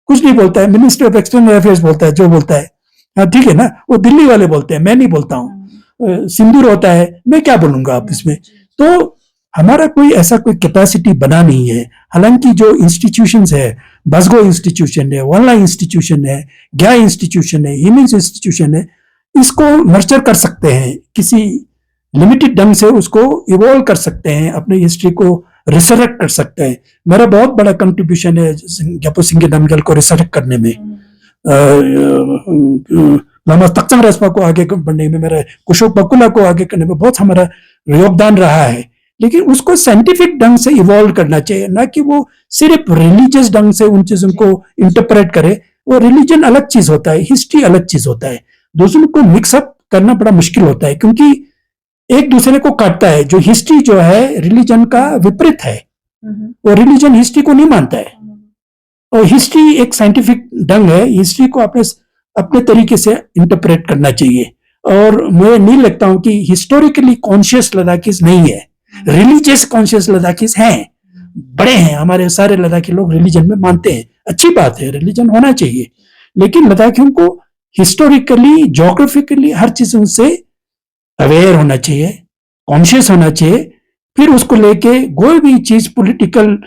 कुछ नहीं बोलता है। मिनिस्टर ऑफ एक्सटर्नल अफेयर्स बोलता है जो बोलता है, हाँ ठीक है ना, वो दिल्ली वाले बोलते हैं, मैं नहीं बोलता हूँ। सिंदूर होता है, मैं क्या बोलूंगा आप इसमें? तो हमारा कोई ऐसा कोई कैपेसिटी बना नहीं है। हालांकि जो इंस्टीट्यूशंस है, बसगो इंस्टीट्यूशन है, वनला इंस्टीट्यूशन है, ग्या इंस्टीट्यूशन है, हिमिंस इंस्टीट्यूशन है, इसको नर्चर कर सकते हैं, किसी लिमिटेड ढंग से उसको इवॉल्व कर सकते हैं, अपनी हिस्ट्री को रिसरेक्ट कर सकते हैं। मेरा बहुत बड़ा कंट्रीब्यूशन है ग्यापो सिंगे नामग्याल को रिसरेक्ट करने में, लामा तख्तंग रेस्पा को आगे बढ़ने में, मेरा कुशोक बकुला को आगे करने में बहुत हमारा योगदान रहा है। लेकिन उसको साइंटिफिक ढंग से इवॉल्व करना चाहिए, ना कि वो सिर्फ रिलीजियस ढंग से उन चीजों को इंटरप्रेट करे। वो रिलीजन अलग चीज होता है, हिस्ट्री अलग चीज होता है, दोनों को मिक्सअप करना बड़ा मुश्किल होता है, क्योंकि एक दूसरे को काटता है। जो हिस्ट्री जो है रिलीजन का विपरीत है, वो रिलीजन हिस्ट्री को नहीं मानता है, और हिस्ट्री एक साइंटिफिक ढंग है, हिस्ट्री को अपने तरीके से इंटरप्रेट करना चाहिए। और मैं नहीं लगता हूं कि हिस्टोरिकली कॉन्शियस लद्दाखीज नहीं है, रिलीजियस कॉन्शियस लद्दाखीज हैं, बड़े हैं। हमारे सारे लद्दाखी लोग रिलीजन में मानते हैं, अच्छी बात है, रिलीजन होना चाहिए। लेकिन लद्दाखियों को हिस्टोरिकली, ज्योग्राफिकली हर चीजों से अवेयर होना चाहिए, कॉन्शियस होना चाहिए। फिर उसको लेके कोई भी चीज political,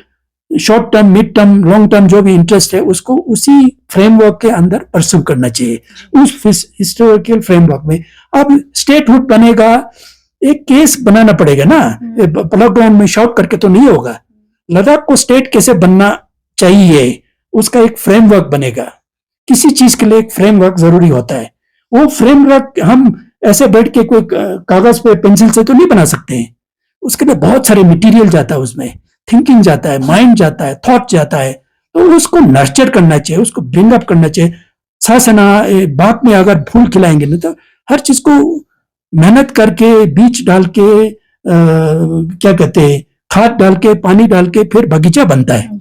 short term, mid term, long term, जो भी इंटरेस्ट है उसको उसी फ्रेमवर्क के अंदर परस्यू करना चाहिए, उस हिस्टोरिकल फ्रेमवर्क में। अब स्टेटहुड बनेगा, एक केस बनाना पड़ेगा ना, लॉकडाउन में शॉर्ट करके तो नहीं होगा। लद्दाख को स्टेट कैसे बनना चाहिए, उसका एक फ्रेमवर्क बनेगा। किसी चीज के लिए एक फ्रेमवर्क जरूरी होता है। वो फ्रेमवर्क हम ऐसे बैठ के कोई कागज पे पेंसिल से तो नहीं बना सकते हैं, उसके लिए बहुत सारे मटेरियल जाता है, उसमें थिंकिंग जाता है, माइंड जाता है, थॉट जाता है। तो उसको नर्चर करना चाहिए, उसको ब्रिंग अप करना चाहिए। सासना बाग में अगर फूल खिलाएंगे ना, तो हर चीज को मेहनत करके, बीज डाल के, क्या कहते हैं, खाद डाल के, पानी डाल के फिर बगीचा बनता है।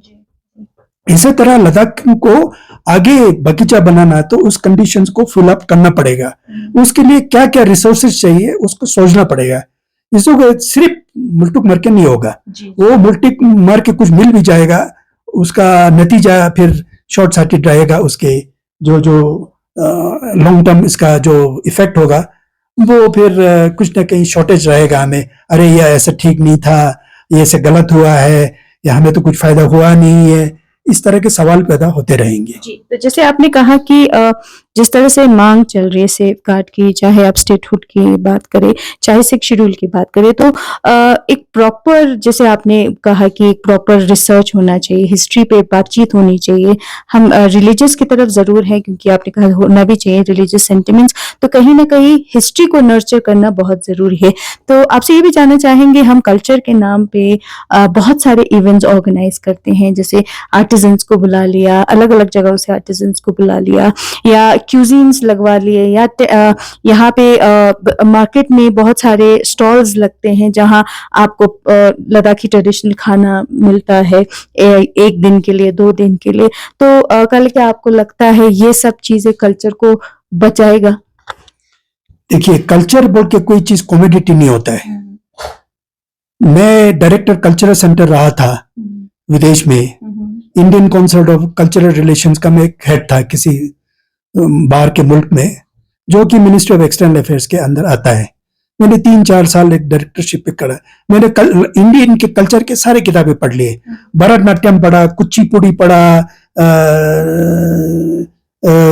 इसी तरह लद्दाख को आगे बगीचा बनाना है तो उस कंडीशंस को फुल अप करना पड़ेगा। उसके लिए क्या क्या रिसोर्सेज चाहिए उसको सोचना पड़ेगा। इसको सिर्फ मुल्टुक मर के नहीं होगा, वो मुल्टुक मर के कुछ मिल भी जाएगा, उसका नतीजा फिर शॉर्ट सर्किट रहेगा, उसके जो जो लॉन्ग टर्म इसका जो इफेक्ट होगा वो फिर कुछ ना कहीं शॉर्टेज रहेगा हमें, अरे ये ऐसा ठीक नहीं था, ये ऐसे गलत हुआ है, या हमें तो कुछ फायदा हुआ नहीं है, इस तरह के सवाल पैदा होते रहेंगे। जी, तो जैसे आपने कहा कि जिस तरह से मांग चल रही है सेफ गार्ड की, चाहे आप स्टेटहुड की बात करें, चाहे 6 शेड्यूल की बात करें, तो एक प्रॉपर, जैसे आपने कहा कि एक प्रॉपर रिसर्च होना चाहिए, हिस्ट्री पे बातचीत होनी चाहिए। हम रिलीजियस की तरफ ज़रूर है, क्योंकि आपने कहा होना भी चाहिए रिलीजियस सेंटिमेंट्स, तो कहीं ना कहीं हिस्ट्री को नर्चर करना बहुत ज़रूरी है। तो आपसे ये भी जानना चाहेंगे, हम कल्चर के नाम पे बहुत सारे इवेंट्स ऑर्गेनाइज करते हैं, जैसे आर्टिजन्स को बुला लिया, अलग अलग जगहों से आर्टिजन्स को बुला लिया, या क्यूजीन्स लगवा लिए, या यहाँ पे मार्केट में बहुत सारे स्टॉल्स लगते हैं जहाँ आपको लद्दाखी ट्रेडिशनल खाना मिलता है एक दिन के लिए, 2 दिन के लिए। तो कल क्या आपको लगता है ये सब चीजें कल्चर को बचाएगा? देखिए, कल्चर बोल के कोई चीज कॉमोडिटी नहीं होता है। मैं डायरेक्टर कल्चरल सेंटर रहा था विदेश में, Indian council of cultural relations का मैं हेड था किसी बाहर के मुल्क में, जो कि मिनिस्ट्री ऑफ एक्सटर्नल अफेयर्स के अंदर आता है। मैंने 3-4 साल एक डायरेक्टरशिप पे करा। मैंने इंडियन के कल्चर के सारे किताबें पढ़ लिए, भरतनाट्यम पढ़ा, कुचिपुड़ी पढ़ा,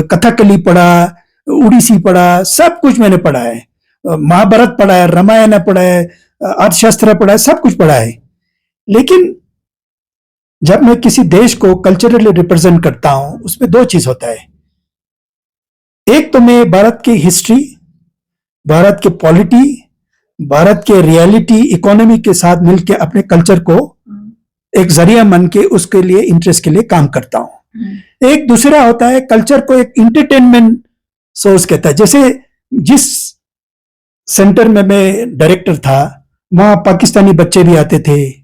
कथकली पढ़ा, उड़ीसी पढ़ा, सब कुछ मैंने पढ़ा है। महाभारत पढ़ा है, रामायण पढ़ा है, अर्थशास्त्र पढ़ा है, सब कुछ पढ़ा है। लेकिन जब मैं किसी देश को कल्चरली रिप्रेजेंट करता हूं, उसमें 2 चीज होता है। एक तो मैं भारत की हिस्ट्री, भारत के पॉलिटी, भारत के रियलिटी, इकोनॉमी के साथ मिलकर अपने कल्चर को एक जरिया मन के उसके लिए, इंटरेस्ट के लिए काम करता हूं। एक दूसरा होता है, कल्चर को एक इंटरटेनमेंट सोर्स कहता है। जैसे जिस सेंटर में मैं डायरेक्टर था, वहां पाकिस्तानी बच्चे भी आते थे,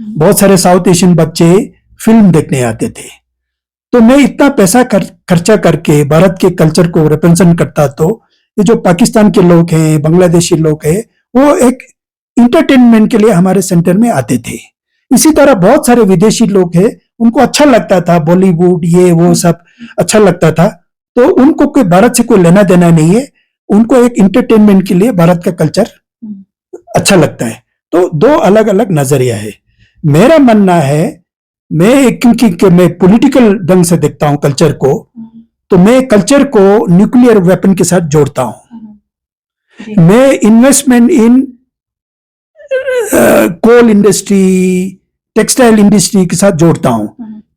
बहुत सारे साउथ एशियन बच्चे फिल्म देखने आते थे। तो मैं इतना पैसा खर्चा करके भारत के कल्चर को रिप्रेजेंट करता, तो ये जो पाकिस्तान के लोग हैं, बांग्लादेशी लोग हैं, वो एक इंटरटेनमेंट के लिए हमारे सेंटर में आते थे। इसी तरह बहुत सारे विदेशी लोग हैं, उनको अच्छा लगता था बॉलीवुड, ये वो सब अच्छा लगता था। तो उनको कोई भारत से कोई लेना देना नहीं है, उनको एक इंटरटेनमेंट के लिए भारत का कल्चर अच्छा लगता है। तो 2 अलग अलग नजरिया है। मेरा मानना है, क्योंकि मैं पॉलिटिकल ढंग से देखता हूं कल्चर को, तो मैं कल्चर को न्यूक्लियर वेपन के साथ जोड़ता हूं। मैं investment in coal industry, textile industry के साथ जोड़ता हूं।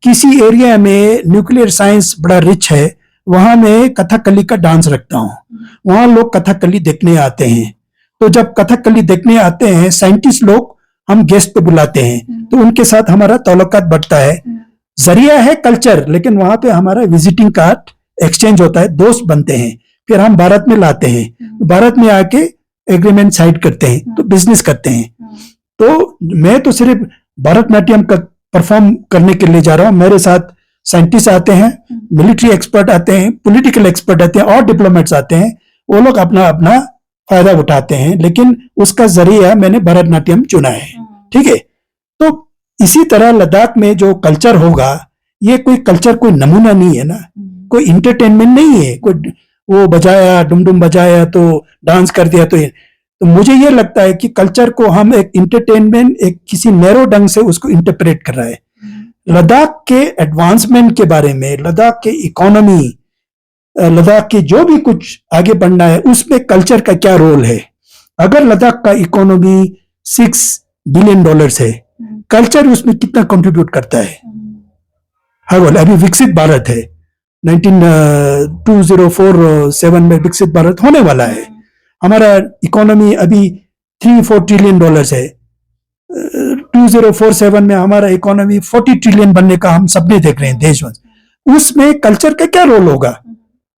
किसी एरिया में न्यूक्लियर साइंस बड़ा रिच है, वहां मैं कथकली का डांस रखता हूं, वहां लोग कथकली देखने आते हैं। तो जब कथकली देखने आते हैं, साइंटिस्ट लोग हम गेस्ट पे बुलाते हैं, तो उनके साथ हमारा ताल्लुकात बढ़ता है। जरिया है कल्चर, लेकिन वहां पे हमारा विजिटिंग कार्ड एक्सचेंज होता है, दोस्त बनते हैं, फिर हम भारत में लाते हैं, भारत में आके एग्रीमेंट साइन करते हैं, तो बिजनेस करते हैं। तो मैं तो सिर्फ भरतनाट्यम का परफॉर्म करने के लिए जा रहा हूं, मेरे साथ साइंटिस्ट आते हैं, मिलिट्री एक्सपर्ट आते हैं, पॉलिटिकल एक्सपर्ट आते हैं, और डिप्लोमेट्स आते हैं। वो लोग अपना अपना फायदा उठाते हैं, लेकिन उसका जरिया मैंने भरतनाट्यम चुना है। ठीक है। तो इसी तरह लद्दाख में जो कल्चर होगा, ये कोई कल्चर कोई नमूना नहीं है ना, कोई इंटरटेनमेंट नहीं है, कोई वो बजाया, डुमडुम बजाया तो डांस कर दिया। तो मुझे ये लगता है कि कल्चर को हम एक इंटरटेनमेंट, एक किसी नैरो ढंग से उसको इंटरप्रेट कर रहा है। लद्दाख के एडवांसमेंट के बारे में, लद्दाख के इकोनॉमी, लद्दाख के जो भी कुछ आगे बढ़ना है, उसमें कल्चर का क्या रोल है। अगर लद्दाख का इकोनॉमी $6 बिलियन है, कल्चर उसमें कितना कंट्रीब्यूट करता है? हर बोले अभी विकसित भारत है, 2047 में विकसित भारत होने वाला है। हमारा इकोनॉमी अभी $3-4 ट्रिलियन है। 2047 में हमारा इकोनॉमी 40 ट्रिलियन बनने का हम सबने देख रहे हैं देश में। उसमें कल्चर का क्या रोल होगा?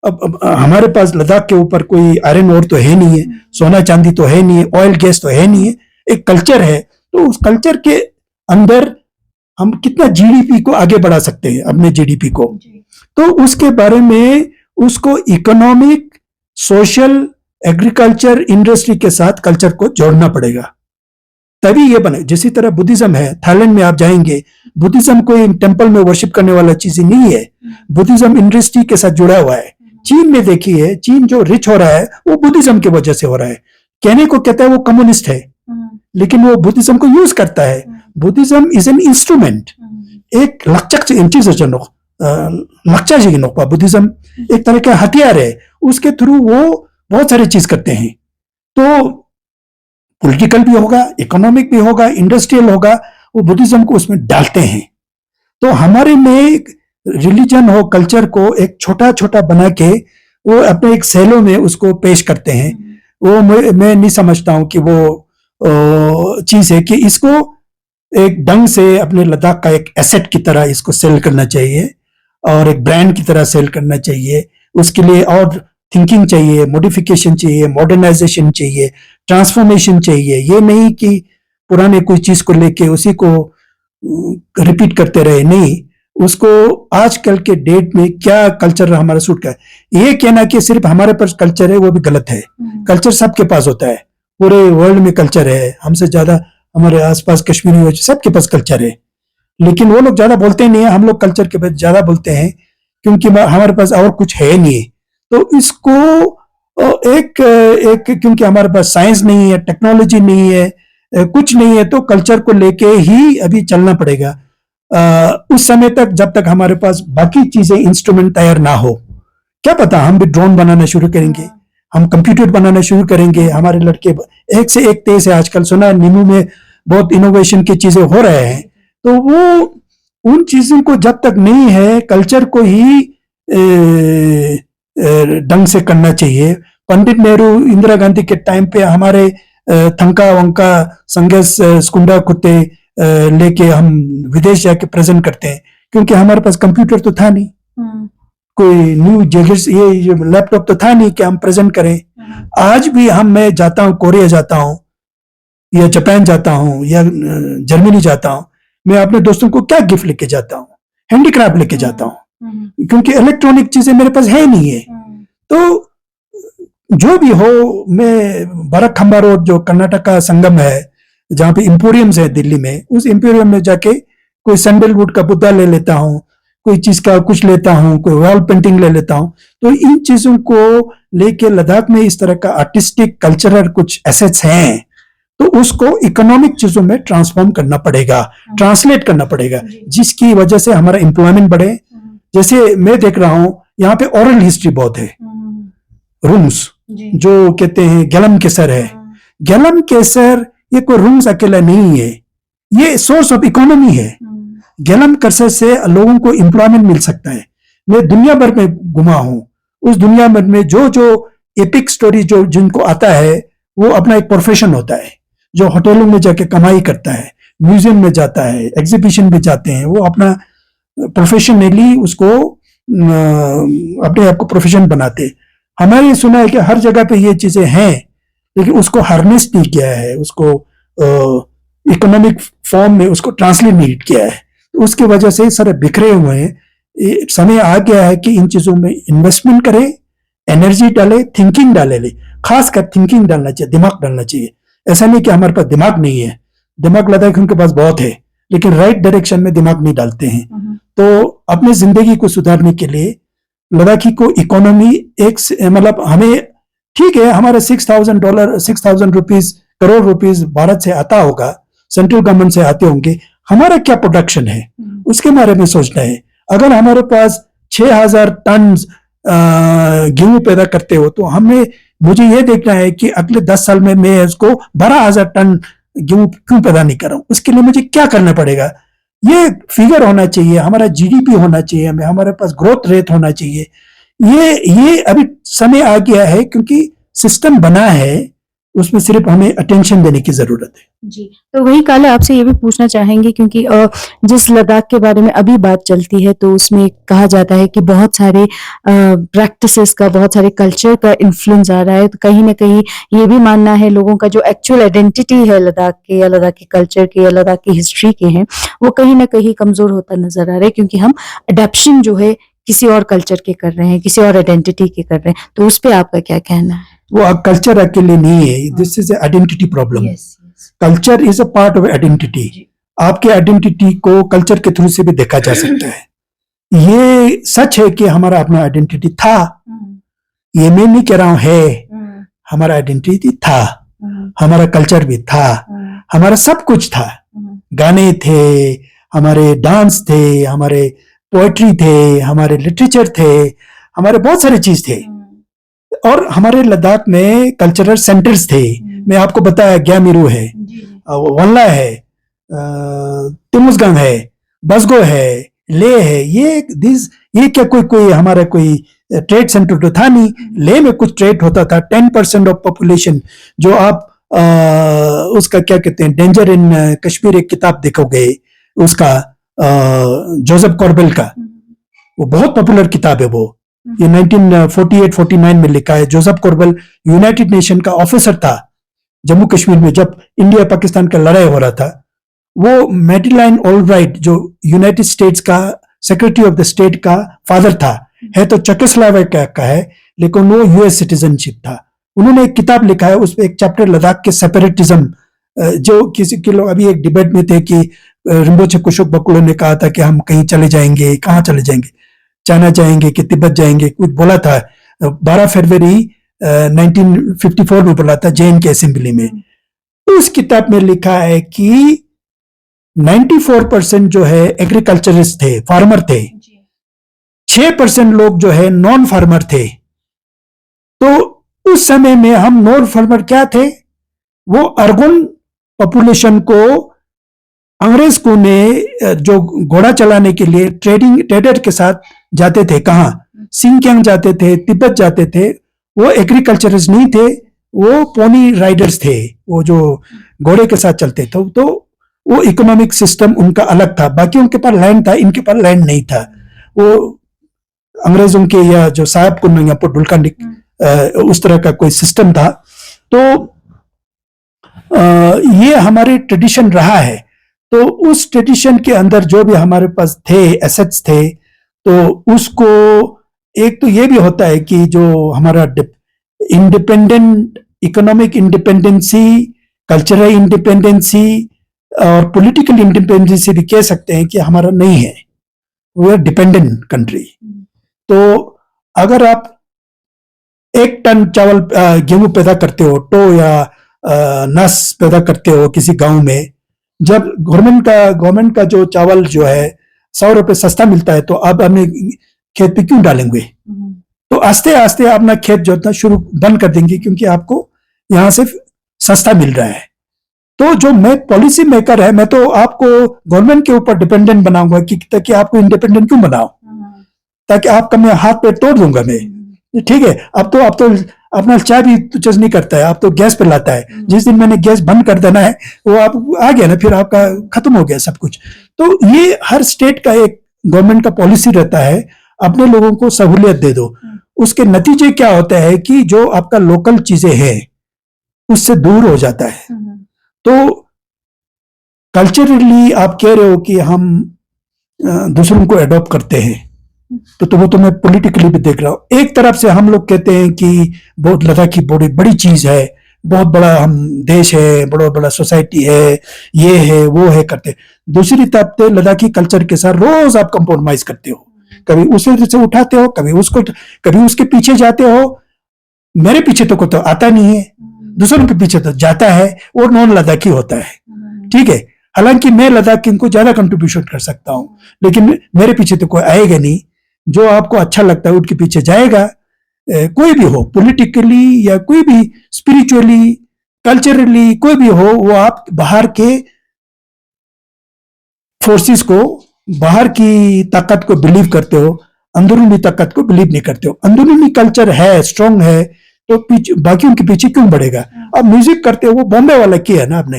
अब हमारे पास लद्दाख के ऊपर कोई आयरन ओर तो है नहीं है, सोना चांदी तो है नहीं है, ऑयल गैस तो है नहीं है, एक कल्चर है। तो उस कल्चर के अंदर हम कितना जीडीपी को आगे बढ़ा सकते हैं, अपने जीडीपी को। तो उसके बारे में उसको इकोनॉमिक, सोशल, एग्रीकल्चर, इंडस्ट्री के साथ कल्चर को जोड़ना पड़ेगा। तभी ये बने। जिसी तरह बुद्धिज्म है, थाईलैंड में आप जाएंगे, बुद्धिज्म कोई टेम्पल में वर्शिप करने वाला चीज नहीं है। बुद्धिज्म इंडस्ट्री के साथ जुड़ा हुआ है। चीन में देखिए, चीन जो रिच हो रहा है वो बुद्धिज्म की वजह से हो रहा है। कहने को कहता है वो कम्युनिस्ट है, लेकिन वो बुद्धिज्म को यूज करता है। बुद्धिज्म इज एन इंस्ट्रूमेंट, एक लक्चा जी बुद्धिज्म एक तरह का हथियार है, उसके थ्रू वो बहुत सारी चीज करते हैं। तो पॉलिटिकल भी होगा, इकोनॉमिक भी होगा, इंडस्ट्रियल होगा, वो बुद्धिज्म को उसमें डालते हैं। तो हमारे में रिलीजन हो, कल्चर को एक छोटा छोटा बना के वो अपने एक सेलों में उसको पेश करते हैं। वो मैं नहीं समझता हूं कि वो चीज है कि इसको एक ढंग से अपने लद्दाख का एक एसेट की तरह इसको सेल करना चाहिए और एक ब्रांड की तरह सेल करना चाहिए। उसके लिए और थिंकिंग चाहिए, मॉडिफिकेशन चाहिए, मॉडर्नाइजेशन चाहिए, ट्रांसफॉर्मेशन चाहिए। ये नहीं कि पुराने कोई चीज को लेके उसी को रिपीट करते रहे, नहीं, उसको आजकल के डेट में क्या कल्चर हमारा सूट का है। ये कहना कि सिर्फ हमारे पास कल्चर है वो भी गलत है। कल्चर सबके पास होता है, पूरे वर्ल्ड में कल्चर है। हमसे ज्यादा हमारे आसपास कश्मीरी सबके पास कल्चर है, लेकिन वो लोग ज्यादा बोलते नहीं है। हम लोग कल्चर के बारे में ज्यादा बोलते हैं क्योंकि हमारे पास और कुछ है नहीं। तो इसको एक क्योंकि हमारे पास साइंस नहीं है, टेक्नोलॉजी नहीं है, कुछ नहीं है, तो कल्चर को लेके ही अभी चलना पड़ेगा। उस समय तक जब तक हमारे पास बाकी चीजें इंस्ट्रूमेंट तैयार ना हो, क्या पता हम भी ड्रोन बनाना शुरू करेंगे, हम कंप्यूटर बनाना शुरू करेंगे। हमारे लड़के एक से एक तेज है। आजकल सुना नीमू में बहुत इनोवेशन की चीजें हो रहे हैं। तो वो उन चीजों को जब तक नहीं है, कल्चर को ही ढंग से करना चाहिए। पंडित नेहरू, इंदिरा गांधी के टाइम पे हमारे थंका वंका संगस स्कुंडा कुत्ते लेके हम विदेश जाके प्रेजेंट करते हैं, क्योंकि हमारे पास कंप्यूटर तो था नहीं, कोई न्यू जगह ये लैपटॉप तो था नहीं कि हम प्रेजेंट करें। आज भी मैं जाता हूँ, कोरिया जाता हूँ या जापान जाता हूँ या जर्मनी जाता हूँ, मैं अपने दोस्तों को क्या गिफ्ट लेके जाता हूँ? हैंडीक्राफ्ट लेके जाता हूँ, क्योंकि इलेक्ट्रॉनिक चीजें मेरे पास है नहीं है। तो जो भी हो, मैं बरक खंबा रोड जो कर्नाटक का संगम है, जहाँ पे इंपोरियम्स है दिल्ली में, उस इंपोरियम में जाके कोई सैंडलवुड का बुद्धा ले लेता हूँ, कोई चीज का कुछ लेता हूँ, कोई वॉल पेंटिंग ले लेता हूँ। तो इन चीजों को लेके लद्दाख में इस तरह का आर्टिस्टिक कल्चरल कुछ एसेट्स हैं, तो उसको इकोनॉमिक चीजों में ट्रांसफॉर्म करना पड़ेगा, ट्रांसलेट करना पड़ेगा, जिसकी वजह से हमारा एम्प्लॉयमेंट बढ़े। जैसे मैं देख रहा हूँ यहाँ पे ओरल हिस्ट्री बहुत है, रूम्स जो कहते हैं गैलम केसर है। गैलम केसर ये कोई रूम्स अकेला नहीं है, ये सोर्स ऑफ इकोनॉमी है। गैलम केसर से लोगों को एम्प्लॉयमेंट मिल सकता है। मैं दुनिया भर में घुमा हूं, उस दुनिया भर में जो एपिक स्टोरी जो जिनको आता है, वो अपना एक प्रोफेशन होता है, जो होटलों में जाके कमाई करता है, म्यूजियम में जाता है, एग्जीबिशन में जाते हैं, वो अपना प्रोफेशनली उसको अपने आप को प्रोफेशन बनाते। हमारे सुना है कि हर जगह पे ये चीजें हैं, लेकिन उसको हार्नेस नहीं किया है, उसको इकोनॉमिक फॉर्म में उसको ट्रांसलेट नहीं किया है। तो उसकी वजह से सारे बिखरे हुए हैं। समय आ गया है कि इन चीजों में इन्वेस्टमेंट करें, एनर्जी डाले, थिंकिंग डाले, खासकर थिंकिंग डालना चाहिए, दिमाग डालना चाहिए। ऐसा नहीं कि हमारे पास दिमाग नहीं है, दिमाग लद्दाख उनके पास बहुत है, लेकिन राइट डायरेक्शन में दिमाग नहीं डालते हैं। तो अपनी जिंदगी को सुधारने के लिए लद्दाखी को इकोनॉमी एक मतलब हमें ठीक है, हमारे $6,000 6,000 रुपीज करोड़ रुपीज भारत से आता होगा, सेंट्रल गवर्नमेंट से आते होंगे। हमारा क्या प्रोडक्शन है उसके बारे में सोचना है। अगर हमारे पास 6,000 टन गेहूं पैदा करते हो, तो मुझे ये देखना है कि अगले 10 साल में मैं इसको 12,000 टन गेहूं क्यों पैदा नहीं कर रहा हूं, उसके लिए मुझे क्या करना पड़ेगा। ये फिगर होना चाहिए, हमारा जीडीपी होना चाहिए, हमारे पास ग्रोथ रेट होना चाहिए। ये अभी समय आ गया है, क्योंकि सिस्टम बना है, उसमें सिर्फ हमें अटेंशन देने की जरूरत है। जी, तो वही काला आपसे ये भी पूछना चाहेंगे, क्योंकि जिस लद्दाख के बारे में अभी बात चलती है, तो उसमें कहा जाता है कि बहुत सारे प्रैक्टिसेस का, बहुत सारे कल्चर का इन्फ्लुएंस आ रहा है। तो कहीं ना कहीं ये भी मानना है लोगों का जो एक्चुअल आइडेंटिटी है लद्दाख के या लद्दाख के कल्चर के या लद्दाख की हिस्ट्री के हैं, वो कहीं ना कहीं कमजोर होता नजर आ रहा है, क्योंकि हम अडेप्शन जो है किसी और कल्चर के कर रहे हैं, किसी और आइडेंटिटी के कर रहे हैं। तो उस पर आपका क्या कहना है? वो कल्चर अकेले नहीं है, this is identity problem. Culture is a part of identity. आपके आइडेंटिटी को कल्चर के थ्रू से भी देखा जा सकता है। ये सच है कि हमारा अपना आइडेंटिटी था, ये मैं नहीं कह रहा हूं है, हमारा आइडेंटिटी था, हमारा कल्चर भी था, हमारा सब कुछ था। गाने थे, हमारे डांस थे, हमारे पोएट्री थे, हमारे लिटरेचर थे, हमारे बहुत सारे चीज थे। और हमारे लद्दाख में कल्चरल सेंटर्स थे। मैं आपको बताया ग्यामीरू है, वल्ला है, तिमुसगांग है, बसगो है, ले है। ये क्या कोई हमारा कोई ट्रेड सेंटर तो था नहीं। ले में कुछ ट्रेड होता था। 10% ऑफ पॉपुलेशन जो आप उसका क्या कहते हैं, डेंजर इन कश्मीर एक किताब देखोगे उसका, जोसेफ कॉर्बेल का, वो बहुत पॉपुलर किताब है। वो ये 1948-49 में लिखा है। जोसेफ कॉर्बेल यूनाइटेड नेशन का ऑफिसर था जम्मू कश्मीर में जब इंडिया पाकिस्तान का लड़ाई हो रहा था। वो मैडिलाइन ऑलराइट जो यूनाइटेड स्टेट्स का सेक्रेटरी ऑफ द स्टेट का फादर था, है तो चेकोस्लोवाकिया का है, लेकिन वो यूएस सिटीजनशिप था। उन्होंने एक किताब लिखा है, उसमें एक चैप्टर लद्दाख के सेपरेटिज्म, जो किसी के लोग अभी एक डिबेट में थे कि रिम्पोचे कुशोक बकुलो ने कहा था कि हम कहीं चले जाएंगे, कहाँ चले जाएंगे, चाइना जाएंगे कि तिब्बत जाएंगे, कुछ बोला था। 12 फरवरी 1954 में बोला था जेएन के असेंबली में। उस किताब में लिखा है कि 94% जो है एग्रीकल्चरिस्ट थे, फार्मर थे, 6% लोग जो है नॉन फार्मर थे। तो उस समय में हम नॉन फार्मर क्या थे, वो अर्गुन पॉपुलेशन को अंग्रेज को ने जो घोड़ा चलाने के लिए ट्रेडर के साथ जाते थे, कहाँ सिंकियांग जाते थे, तिब्बत जाते थे, वो एग्रीकल्चरिस्ट नहीं थे, वो पोनी राइडर्स थे, वो जो घोड़े के साथ चलते थे। तो वो इकोनॉमिक सिस्टम उनका अलग था। बाकी उनके पास लैंड था, इनके पास लैंड नहीं था। वो अंग्रेजों के या जो साहब को नंगापुर डुलकानिक उस तरह का कोई सिस्टम था। तो ये हमारे ट्रेडिशन रहा है। तो उस ट्रेडिशन के अंदर जो भी हमारे पास थे, एसेट्स थे, तो उसको एक तो ये भी होता है कि जो हमारा independent economic independency, cultural independency और पॉलिटिकल इंडिपेंडेंसी भी कह सकते हैं कि हमारा नहीं है। We are dependent country. तो अगर आप 1 टन चावल गेहूं पैदा करते हो, टो या नस पैदा करते हो किसी गांव में, जब गवर्नमेंट का जो चावल जो है 100 रुपए सस्ता मिलता है, तो आप अपने खेत पे क्यों डालेंगे? तो आस्ते आस्ते अपना खेत जोतना शुरू बंद कर देंगे, क्योंकि आपको यहां से सस्ता मिल रहा है। तो जो मैं पॉलिसी मेकर है, मैं तो आपको गवर्नमेंट के ऊपर डिपेंडेंट बनाऊंगा कि ताकि आपको इंडिपेंडेंट क्यों बनाओ, ताकि आपका मैं हाथ पे तोड़ दूंगा मैं। ठीक है, अब तो अपना चाय भी तो चेंज नहीं करता है, आप तो गैस पे लाता है। जिस दिन मैंने गैस बंद कर देना है, वो आप आ गया ना, फिर आपका खत्म हो गया सब कुछ। तो ये हर स्टेट का एक गवर्नमेंट का पॉलिसी रहता है, अपने लोगों को सहूलियत दे दो। उसके नतीजे क्या होता है कि जो आपका लोकल चीजें हैं उससे दूर हो जाता है। तो कल्चरली आप कह रहे हो कि हम दूसरों को अडॉप्ट करते हैं, तो वो तो मैं पॉलिटिकली भी देख रहा हूं। एक तरफ से हम लोग कहते हैं कि बहुत लद्दाखी बड़ी बड़ी चीज है, बहुत बड़ा हम देश है, बड़ा बड़ा सोसाइटी है, ये है वो है करते। दूसरी तरफ से लद्दाखी कल्चर के साथ रोज आप कंप्रोमाइज करते हो, कभी उसे से उठाते हो, कभी उसके पीछे जाते हो। मेरे पीछे तो आता नहीं है, दूसरों के पीछे तो जाता है, वो नॉन लद्दाखी होता है। ठीक है, हालांकि मैं लद्दाखी को ज्यादा कंट्रीब्यूशन कर सकता हूं, लेकिन मेरे पीछे तो कोई आएगा नहीं। जो आपको अच्छा लगता है उनके पीछे जाएगा। कोई भी हो, पॉलिटिकली या कोई भी स्पिरिचुअली, कल्चरली, कोई भी हो, वो आप बाहर के फोर्सेस को, बाहर की ताकत को बिलीव करते हो, अंदरूनी ताकत को बिलीव नहीं करते हो। अंदरूनी कल्चर है, स्ट्रांग है, तो बाकी उनके पीछे क्यों बढ़ेगा? अब म्यूजिक करते हो, वो बॉम्बे वाला किया है ना आपने,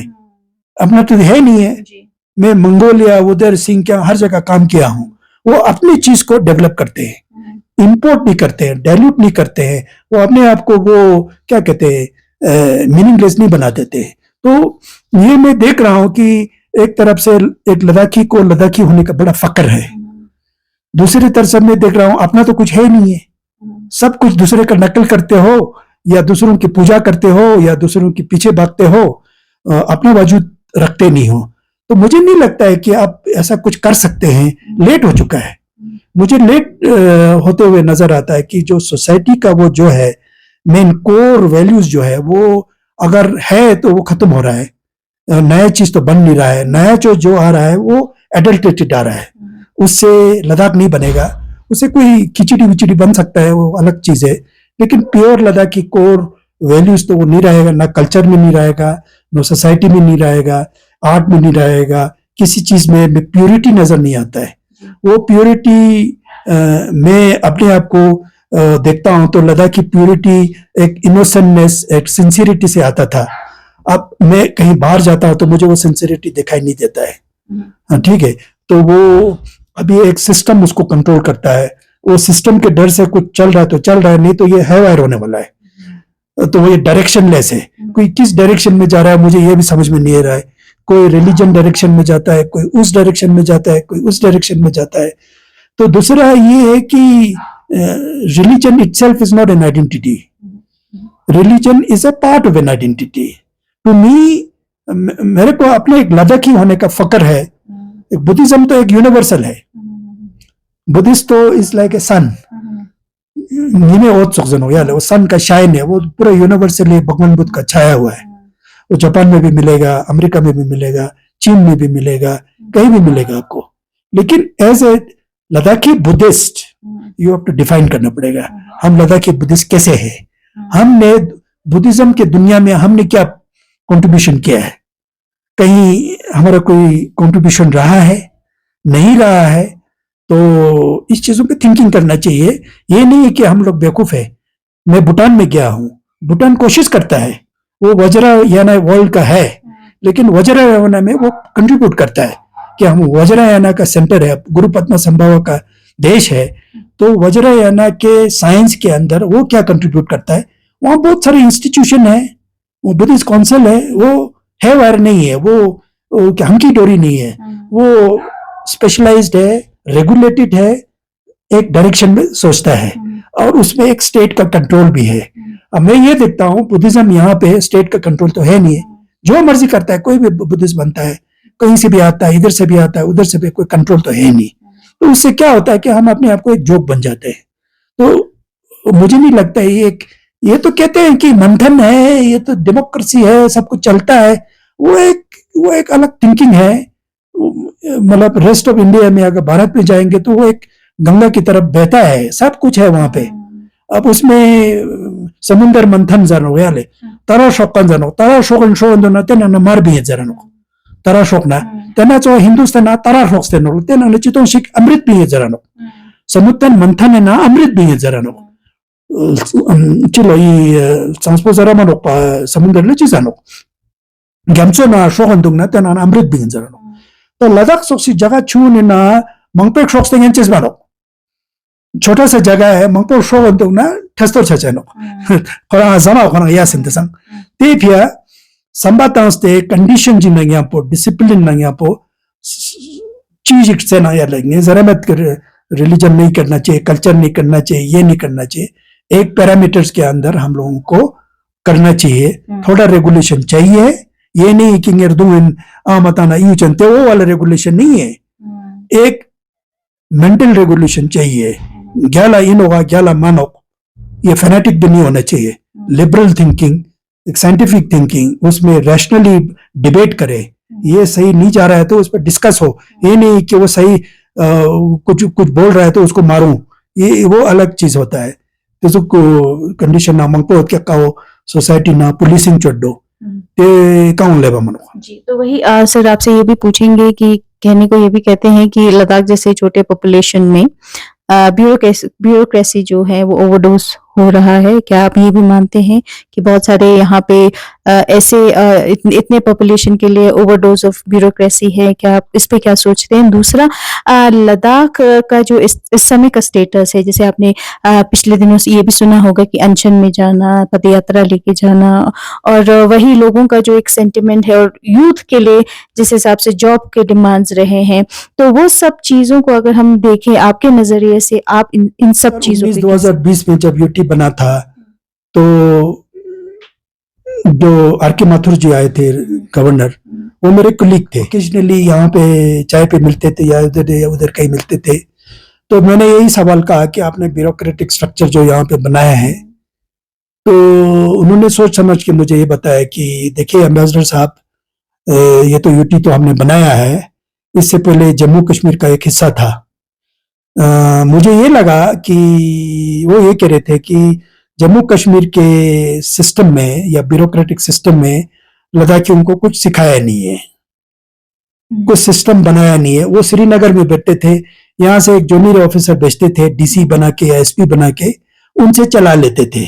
अपना तो है नहीं है। मैं मंगोलिया, उधर सिंकियांग, हर जगह काम किया हूं। वो अपनी चीज को डेवलप करते हैं, इंपोर्ट नहीं करते हैं, डाइल्यूट नहीं करते हैं। वो अपने आप को वो क्या कहते हैं, मीनिंगलेस नहीं बना देते हैं। तो ये मैं देख रहा हूं कि एक तरफ से एक लद्दाखी को लद्दाखी होने का बड़ा फक्र है, दूसरी तरफ से मैं देख रहा हूं अपना तो कुछ है नहीं है, सब कुछ दूसरे का नकल करते हो, या दूसरों की पूजा करते हो, या दूसरों के पीछे भागते हो। अपना वजूद रखते नहीं हो। तो मुझे नहीं लगता है कि आप ऐसा कुछ कर सकते हैं, लेट हो चुका है। मुझे लेट होते हुए नजर आता है कि जो सोसाइटी का वो जो है मेन कोर वैल्यूज जो है वो अगर है तो वो खत्म हो रहा है, नया चीज तो बन नहीं रहा है, नया जो आ रहा है वो एडल्टेटेड आ रहा है, उससे लद्दाख नहीं बनेगा। उससे कोई खिचड़ी विचड़ी बन सकता है, वो अलग चीज है, लेकिन प्योर लद्दाख की कोर वैल्यूज तो वो नहीं रहेगा, ना कल्चर में नहीं रहेगा, ना सोसाइटी में नहीं रहेगा, आर्ट में नहीं रहेगा, किसी चीज में प्योरिटी नजर नहीं आता है। वो प्योरिटी मैं अपने आप को देखता हूं तो लद्दाख की प्योरिटी एक इनोसेंटनेस, एक सिंसियरिटी से आता था। अब मैं कहीं बाहर जाता हूं तो मुझे वो सिंसियरिटी दिखाई नहीं देता है। हाँ, ठीक है, तो वो अभी एक सिस्टम उसको कंट्रोल करता है, वो सिस्टम के डर से कुछ चल रहा है तो चल रहा है, नहीं तो ये हैवायर होने वाला है। तो वो ये डायरेक्शनलेस है, कोई किस डायरेक्शन में जा रहा है मुझे ये भी समझ में नहीं आ रहा है। कोई रिलीजन डायरेक्शन में जाता है, कोई उस डायरेक्शन में जाता है, कोई उस डायरेक्शन में जाता है। तो दूसरा ये है कि religion itself is not an identity, religion is a part of an identity. To me, मेरे को अपने एक लद्दाखी होने का फक्र है। बुद्धिज्म तो एक यूनिवर्सल है, बुद्धिस्ट तो इज लाइक ए सन, नीमे ओत सकजन हो यार, वो सन का शाइन है, वो पूरा यूनिवर्सली भगवान बुद्ध का छाया हुआ है। वो जापान में भी मिलेगा, अमेरिका में भी मिलेगा, चीन में भी मिलेगा, कहीं भी मिलेगा आपको। लेकिन as a Ladakhi Buddhist you have to define करना पड़ेगा, हम लद्दाखी बुद्धिस्ट कैसे है, हमने बुद्धिज्म के दुनिया में हमने क्या कंट्रीब्यूशन किया है, कहीं हमारा कोई कंट्रीब्यूशन रहा है, नहीं रहा है। तो इस चीजों पे थिंकिंग करना चाहिए। ये नहीं है कि हम लोग बेवकूफ है। मैं भूटान में गया हूं, भूटान कोशिश करता है, वो वज्रयाना वर्ल्ड का है, लेकिन वज्रयाना में वो कंट्रीब्यूट करता है कि हम वज्रयाना का सेंटर है, गुरु पद्मा संभव का देश है। तो वज्रयाना के साइंस के अंदर वो क्या कंट्रीब्यूट करता है, वहां बहुत सारे इंस्टीट्यूशन है, वो बुद्धिस्ट काउंसिल है, वो है वायर नहीं है, वो हंकी डोरी नहीं है, वो स्पेशलाइज्ड है, रेगुलेटेड है, एक डायरेक्शन में सोचता है, और उसमें एक स्टेट का कंट्रोल भी है। अब मैं ये देखता हूँ बुद्धिज्म यहाँ पे स्टेट का कंट्रोल तो है नहीं है, जो मर्जी करता है, कोई भी बुद्धिस्ट बनता है, कहीं से भी आता है, इधर से भी आता है, उधर से भी, कोई कंट्रोल तो है नहीं। तो उससे क्या होता है कि हम अपने आप को एक जोक बन जाते हैं। तो मुझे नहीं लगता है ये तो कहते हैं कि मंथन है, ये तो डेमोक्रेसी है, सब कुछ चलता है, वो एक अलग थिंकिंग है। मतलब रेस्ट ऑफ इंडिया में अगर भारत में जाएंगे तो वो एक गंगा की तरफ बहता है, सब कुछ है वहां पे। अब उसमें समुद्र मंथन जानो याले तारा शोकन जानो, तारा शोकन शोकन ना तेना ना मार भी है जरानो, तारा शोक ना तेना जो हिंदुस्तान तारा शोक से नो तेना ने चितों शिक अमृत भी है जरानो, समुद्र मंथन है ना अमृत भी है जरानो। चलो ये संस्पो जरा मनो समुद्र ले चिजानो गैमचो ना शोकन दुंग ना तेना ना अमृत भी है जरानो। तो लद्दाख सोक्सी जगह छूने ना मंगपेक शोक से चीज मानो, छोटा सा जगह है मंगपेक शोक दुंग ना ठस्तोर छचनो खरा जमा खरा या सिंतसंग ते फिया संबातांस्ते कंडीशन जिन यहाँ पो डिसिप्लिन ना यहाँ पो चीज से ना यार लगने जरा मत कर, रिलीजन नहीं करना चाहिए, कल्चर नहीं करना चाहिए, ये नहीं करना चाहिए, एक पैरामीटर्स के अंदर हम लोगों को करना चाहिए। थोड़ा रेगुलेशन चाहिए, ये नहीं कि बताना यू चलते, वो वाला रेगुलेशन नहीं है, एक मेंटल रेगुलेशन चाहिए। ग्याला इन होगा, ग्याला मानो, ये फैनेटिक भी नहीं होना चाहिए, लिबरल थिंकिंग, एक साइंटिफिक थिंकिंग, उसमें रैशनली डिबेट करे, ये सही नहीं जा रहा है तो उस पर डिस्कस हो, ये नहीं कि वो सही कुछ बोल रहा है तो उसको मारूं, ये वो अलग चीज होता है। तो कंडीशन ना मंगपो क्या कहो सोसाइटी ना पुलिसिंग चढ़ो ते कौन लेबा मनो जी। तो वही सर आपसे ये भी पूछेंगे कि कहने को ये भी कहते हैं कि लद्दाख जैसे छोटे पॉपुलेशन में ब्यूरोक्रेसी जो है वो ओवरडोज हो रहा है, क्या आप ये भी मानते हैं कि बहुत सारे यहाँ पे ऐसे इतने पॉपुलेशन के लिए ओवरडोज ऑफ ब्यूरोक्रेसी है, क्या आप इस पे क्या सोचते हैं? दूसरा, लद्दाख का जो इस समय का स्टेटस है, जैसे आपने पिछले दिनों से ये भी सुना होगा कि अनशन में जाना, पदयात्रा लेके जाना, और वही लोगों का जो एक सेंटिमेंट है, और यूथ के लिए जिस हिसाब से जॉब के डिमांड्स रहे हैं, तो वो सब चीजों को अगर हम देखें आपके नजरिए से, आप इन सब चीजों पे 2020 में जब यूटी बना था तो जो आर के माथुर जी आए थे गवर्नर, वो मेरे कुलीग थे। ओकेजनली यहाँ पे चाय पे मिलते थे या उधर कहीं मिलते थे। तो मैंने यही सवाल कहा कि आपने ब्यूरोक्रेटिक स्ट्रक्चर जो यहाँ पे बनाया है, तो उन्होंने सोच समझ के मुझे ये बताया कि देखिए एम्बेसडर साहब, ये तो यूटी तो हमने बनाया है, इससे पहले जम्मू कश्मीर का एक हिस्सा था। मुझे ये लगा कि वो ये कह रहे थे कि जम्मू कश्मीर के सिस्टम में या ब्यूरोक्रेटिक सिस्टम में लद्दाखियों को कुछ सिखाया नहीं है, कुछ सिस्टम बनाया नहीं है। वो श्रीनगर में बैठते थे, यहाँ से एक जूनियर ऑफिसर भेजते थे डीसी बना के या एसपी बना के, उनसे चला लेते थे।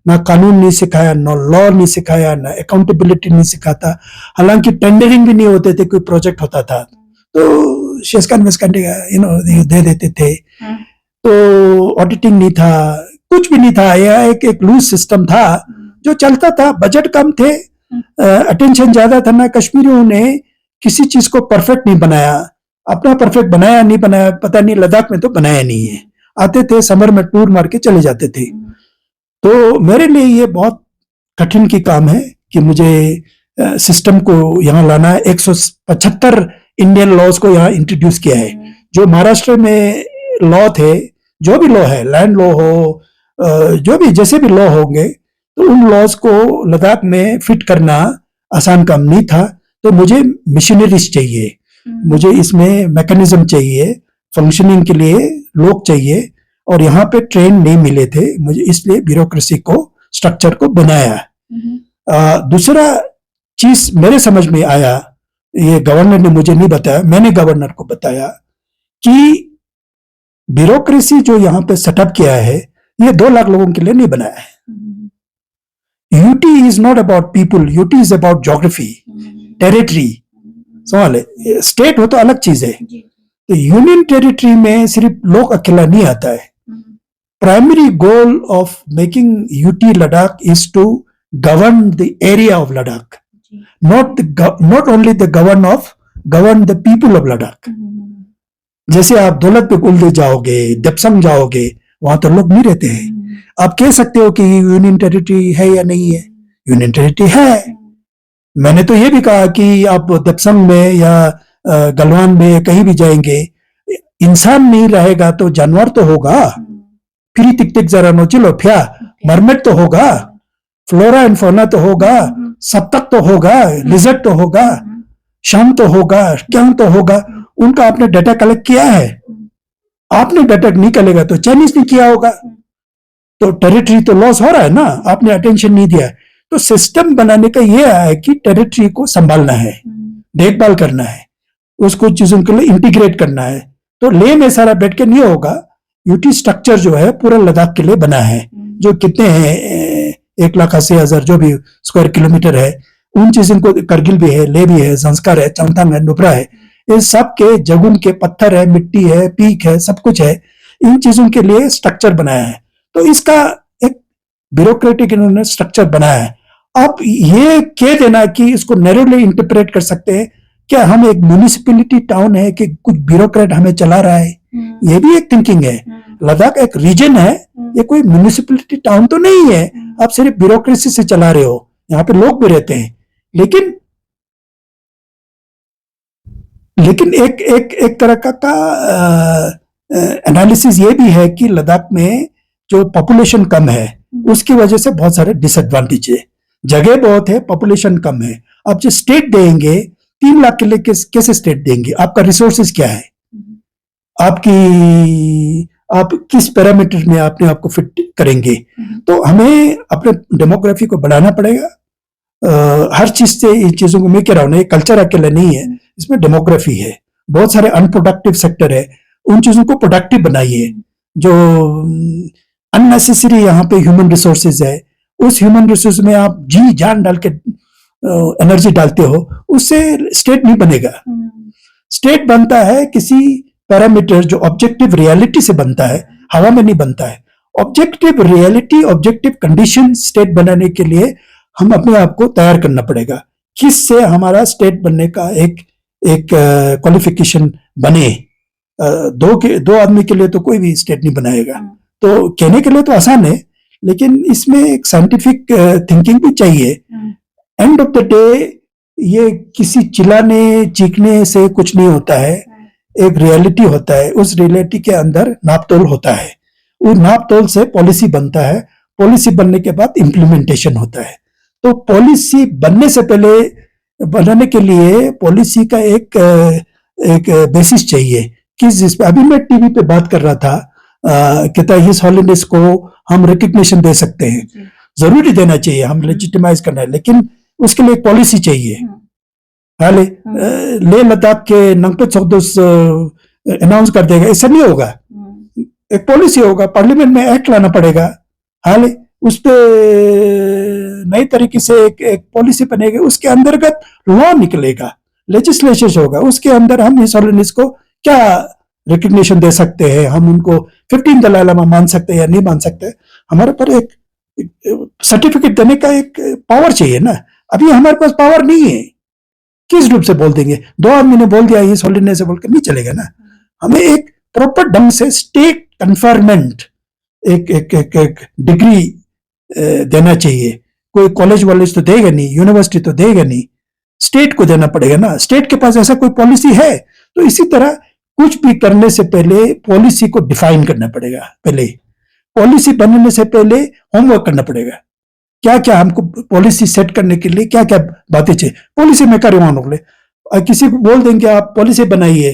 ना कानून नहीं सिखाया, ना लॉ नहीं सिखाया, ना अकाउंटेबिलिटी नहीं सिखाता। हालांकि टेंडरिंग भी नहीं होते थे, कोई प्रोजेक्ट होता था तो शेषकान दे देते थे। तो ऑडिटिंग नहीं था, कुछ भी नहीं था। यह एक लूज सिस्टम था जो चलता था। बजट कम थे, अटेंशन ज्यादा था। ना कश्मीरियों ने किसी चीज को परफेक्ट नहीं बनाया, अपना परफेक्ट बनाया नहीं बनाया पता नहीं, लद्दाख में तो बनाया नहीं है। आते थे, समर में टूर मार के चले जाते थे। तो मेरे लिए ये बहुत कठिन की काम है कि मुझे सिस्टम को यहाँ लाना है। 175 इंडियन लॉज को यहाँ इंट्रोड्यूस किया है। जो महाराष्ट्र में लॉ थे, जो भी लॉ है, लैंड लॉ हो, जो भी जैसे भी लॉ होंगे, तो उन लॉज को लद्दाख में फिट करना आसान काम नहीं था। तो मुझे मशीनरीज चाहिए, मुझे इसमें मैकेनिज्म चाहिए, फंक्शनिंग के लिए लोग चाहिए, और यहाँ पे ट्रेन नहीं मिले थे मुझे, इसलिए ब्यूरोक्रेसी को, स्ट्रक्चर को बनाया। दूसरा चीज मेरे समझ में आया, ये गवर्नर ने मुझे नहीं बताया, मैंने गवर्नर को बताया कि ब्यूरोक्रेसी जो यहाँ पे सेटअप किया है, ये 2 लाख लोगों के लिए नहीं बनाया है। UT is not about people, UT is about geography, territory. सवाल है, स्टेट हो तो अलग चीज है। तो यूनियन टेरिटरी में सिर्फ लोग अकेला नहीं आता है। Primary goal of making UT Ladakh is to govern the area of Ladakh, not only the govern the people of Ladakh. जैसे आप दौलतबेग उल्दे जाओगे, देपसंग जाओगे, वहां तो लोग नहीं रहते हैं। आप कह सकते हो कि यूनियन टेरिटरी है या नहीं है, यूनियन टेरिटरी है। मैंने तो ये भी कहा कि आप देपसंग में या गलवान में कहीं भी जाएंगे, इंसान नहीं रहेगा तो जानवर तो होगा, फिर टिक टिक जरा नोचिलो फ्या, मरमेट तो होगा, फ्लोरा एंड फौना तो होगा, सप्तक तो होगा, लिजर्ड तो होगा, शाम तो होगा, क्या तो होगा। उनका आपने डाटा कलेक्ट किया है? आपने डाटा नहीं करेगा तो चाइनीज ने किया होगा। तो टेरिटरी तो लॉस हो रहा है ना, आपने अटेंशन नहीं दिया। तो सिस्टम बनाने का ये है कि टेरिटरी को संभालना है, देखभाल करना है, उसको चीजों के लिए इंटीग्रेट करना है। तो ले में सारा बैठ के नहीं होगा। यूटी स्ट्रक्चर जो है पूरा लद्दाख के लिए बना है, जो कितने हैं 1,80,000 जो भी स्क्वायर किलोमीटर है, उन चीजों को, करगिल भी है, ले भी है, संस्कार है, चौंगथांग है, नुब्रा है, इस सब के जगुन के पत्थर है, मिट्टी है, पीक है, सब कुछ है। इन चीजों के लिए स्ट्रक्चर बनाया है। तो इसका एक ब्यूरोक्रेटिक इन्होंने स्ट्रक्चर बनाया है। आप ये कह देना कि इसको नैरोली इंटरप्रेट कर सकते हैं, क्या हम एक म्यूनिसिपैलिटी टाउन है कि कुछ ब्यूरोक्रेट हमें चला रहा है, ये भी एक थिंकिंग है। लद्दाख एक रीजन है, ये कोई म्यूनिसिपैलिटी टाउन तो नहीं है। आप सिर्फ ब्यूरोक्रेसी से चला रहे हो, यहाँ पे लोग भी रहते हैं। लेकिन एक तरह का एनालिसिस ये भी है कि लद्दाख में जो पॉपुलेशन कम है, उसकी वजह से बहुत सारे डिसएडवांटेज है। जगह बहुत है, पॉपुलेशन कम है। आप जो स्टेट देंगे 3 लाख के लिए कैसे स्टेट देंगे? आपका रिसोर्सेज क्या है? आप किस पैरामीटर में अपने आप को फिट करेंगे? तो हमें अपने डेमोग्राफी को बढ़ाना पड़ेगा। हर चीज से इन चीजों को मैं कह रहा हूं, कल्चर अकेला नहीं है, इसमें डेमोग्राफी है। बहुत सारे अनप्रोडक्टिव सेक्टर है, उन चीजों को प्रोडक्टिव बनाइए। जो अननेसेसरी यहाँ पे ह्यूमन रिसोर्सेज है, उस ह्यूमन रिसोर्स में आप जी जान डाल के एनर्जी डालते हो, उससे स्टेट नहीं बनेगा। स्टेट बनता है किसी पैरामीटर जो ऑब्जेक्टिव रियलिटी से बनता है, हवा में नहीं बनता है। Objective reality, objective condition state बनाने के लिए हम अपने आप को तैयार करना पड़ेगा। किससे हमारा स्टेट बनने का एक क्वालिफिकेशन बने। दो आदमी के लिए तो कोई भी स्टेट नहीं बनाएगा। तो कहने के लिए तो आसान है, लेकिन इसमें एक साइंटिफिक थिंकिंग भी चाहिए एंड ऑफ द डे ये किसी चिल्लाने चीखने से कुछ नहीं होता है, एक रियलिटी होता है, उस रियलिटी के अंदर नापतोल होता है, उस नापतोल से पॉलिसी बनता है, पॉलिसी बनने के बाद इम्प्लीमेंटेशन होता है। तो पॉलिसी बनने से पहले, बनाने के लिए पॉलिसी का एक बेसिस चाहिए कि जिस पे अभी मैं टीवी पे बात कर रहा था, कहता है हिज हॉलीनेस को हम रिकग्निशन दे सकते हैं, जरूरी देना चाहिए, हम लेजिटिमाइज करना है, लेकिन उसके लिए एक पॉलिसी चाहिए। हाले ले लद्दाख के नंगपे चौदस अनाउंस कर देगा, ऐसा नहीं होगा, एक पॉलिसी होगा, पार्लियामेंट में एक्ट लाना पड़ेगा, हाले उस पे नई तरीके से एक पॉलिसी बनेगी, उसके अंतर्गत लॉ निकलेगा, लेजिस्लेशन होगा, उसके अंदर हम इस हॉलीनेस को क्या रिकग्निशन दे सकते हैं, हम उनको 15 दलाई लामा मान सकते हैं या नहीं मान सकते, हमारे पर एक सर्टिफिकेट देने का एक पावर चाहिए ना। अभी हमारे पास पावर नहीं है, किस रूप से बोल देंगे, 2 आदमी ने बोल दिया इस हॉलीनेस से बोलकर नहीं चलेगा ना। हमें एक प्रॉपर ढंग से स्टेट कन्फर्मेंट एक डिग्री देना चाहिए। कोई कॉलेज वॉलेज तो देगा नहीं, यूनिवर्सिटी तो देगा नहीं, स्टेट को देना पड़ेगा ना। स्टेट के पास ऐसा कोई पॉलिसी है, तो इसी तरह कुछ भी करने से पहले पॉलिसी को डिफाइन करना पड़ेगा, पहले पॉलिसी बनने से पहले होमवर्क करना पड़ेगा, क्या क्या हमको पॉलिसी सेट करने के लिए क्या क्या बातें चाहिए, पॉलिसी मेकर ले किसी को बोल देंगे आप पॉलिसी बनाइए,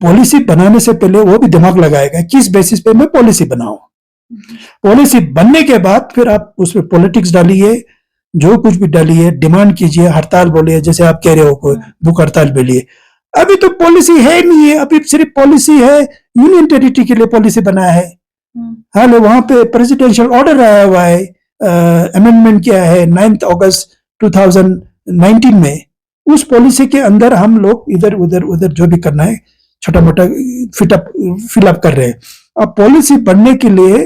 पॉलिसी बनाने से पहले वो भी दिमाग लगाएगा किस बेसिस पे मैं पॉलिसी बनाऊं। पॉलिसी बनने के बाद फिर आप उसमें पॉलिटिक्स डालिए, जो कुछ भी डालिए, डिमांड कीजिए, हड़ताल बोलिए, जैसे आप कह रहे हो भूख हड़ताल बोलिए। अभी तो पॉलिसी है नहीं है, अभी सिर्फ पॉलिसी है यूनियन टेरिटरी के लिए पॉलिसी बनाया है, हाल वहां पे प्रेसिडेंशियल ऑर्डर आया हुआ है, अमेंडमेंट किया है 9 अगस्त 2019 में। उस पॉलिसी के अंदर हम लोग इधर उधर जो भी करना है छोटा मोटा फिलअप कर रहे हैं। अब पॉलिसी बनने के लिए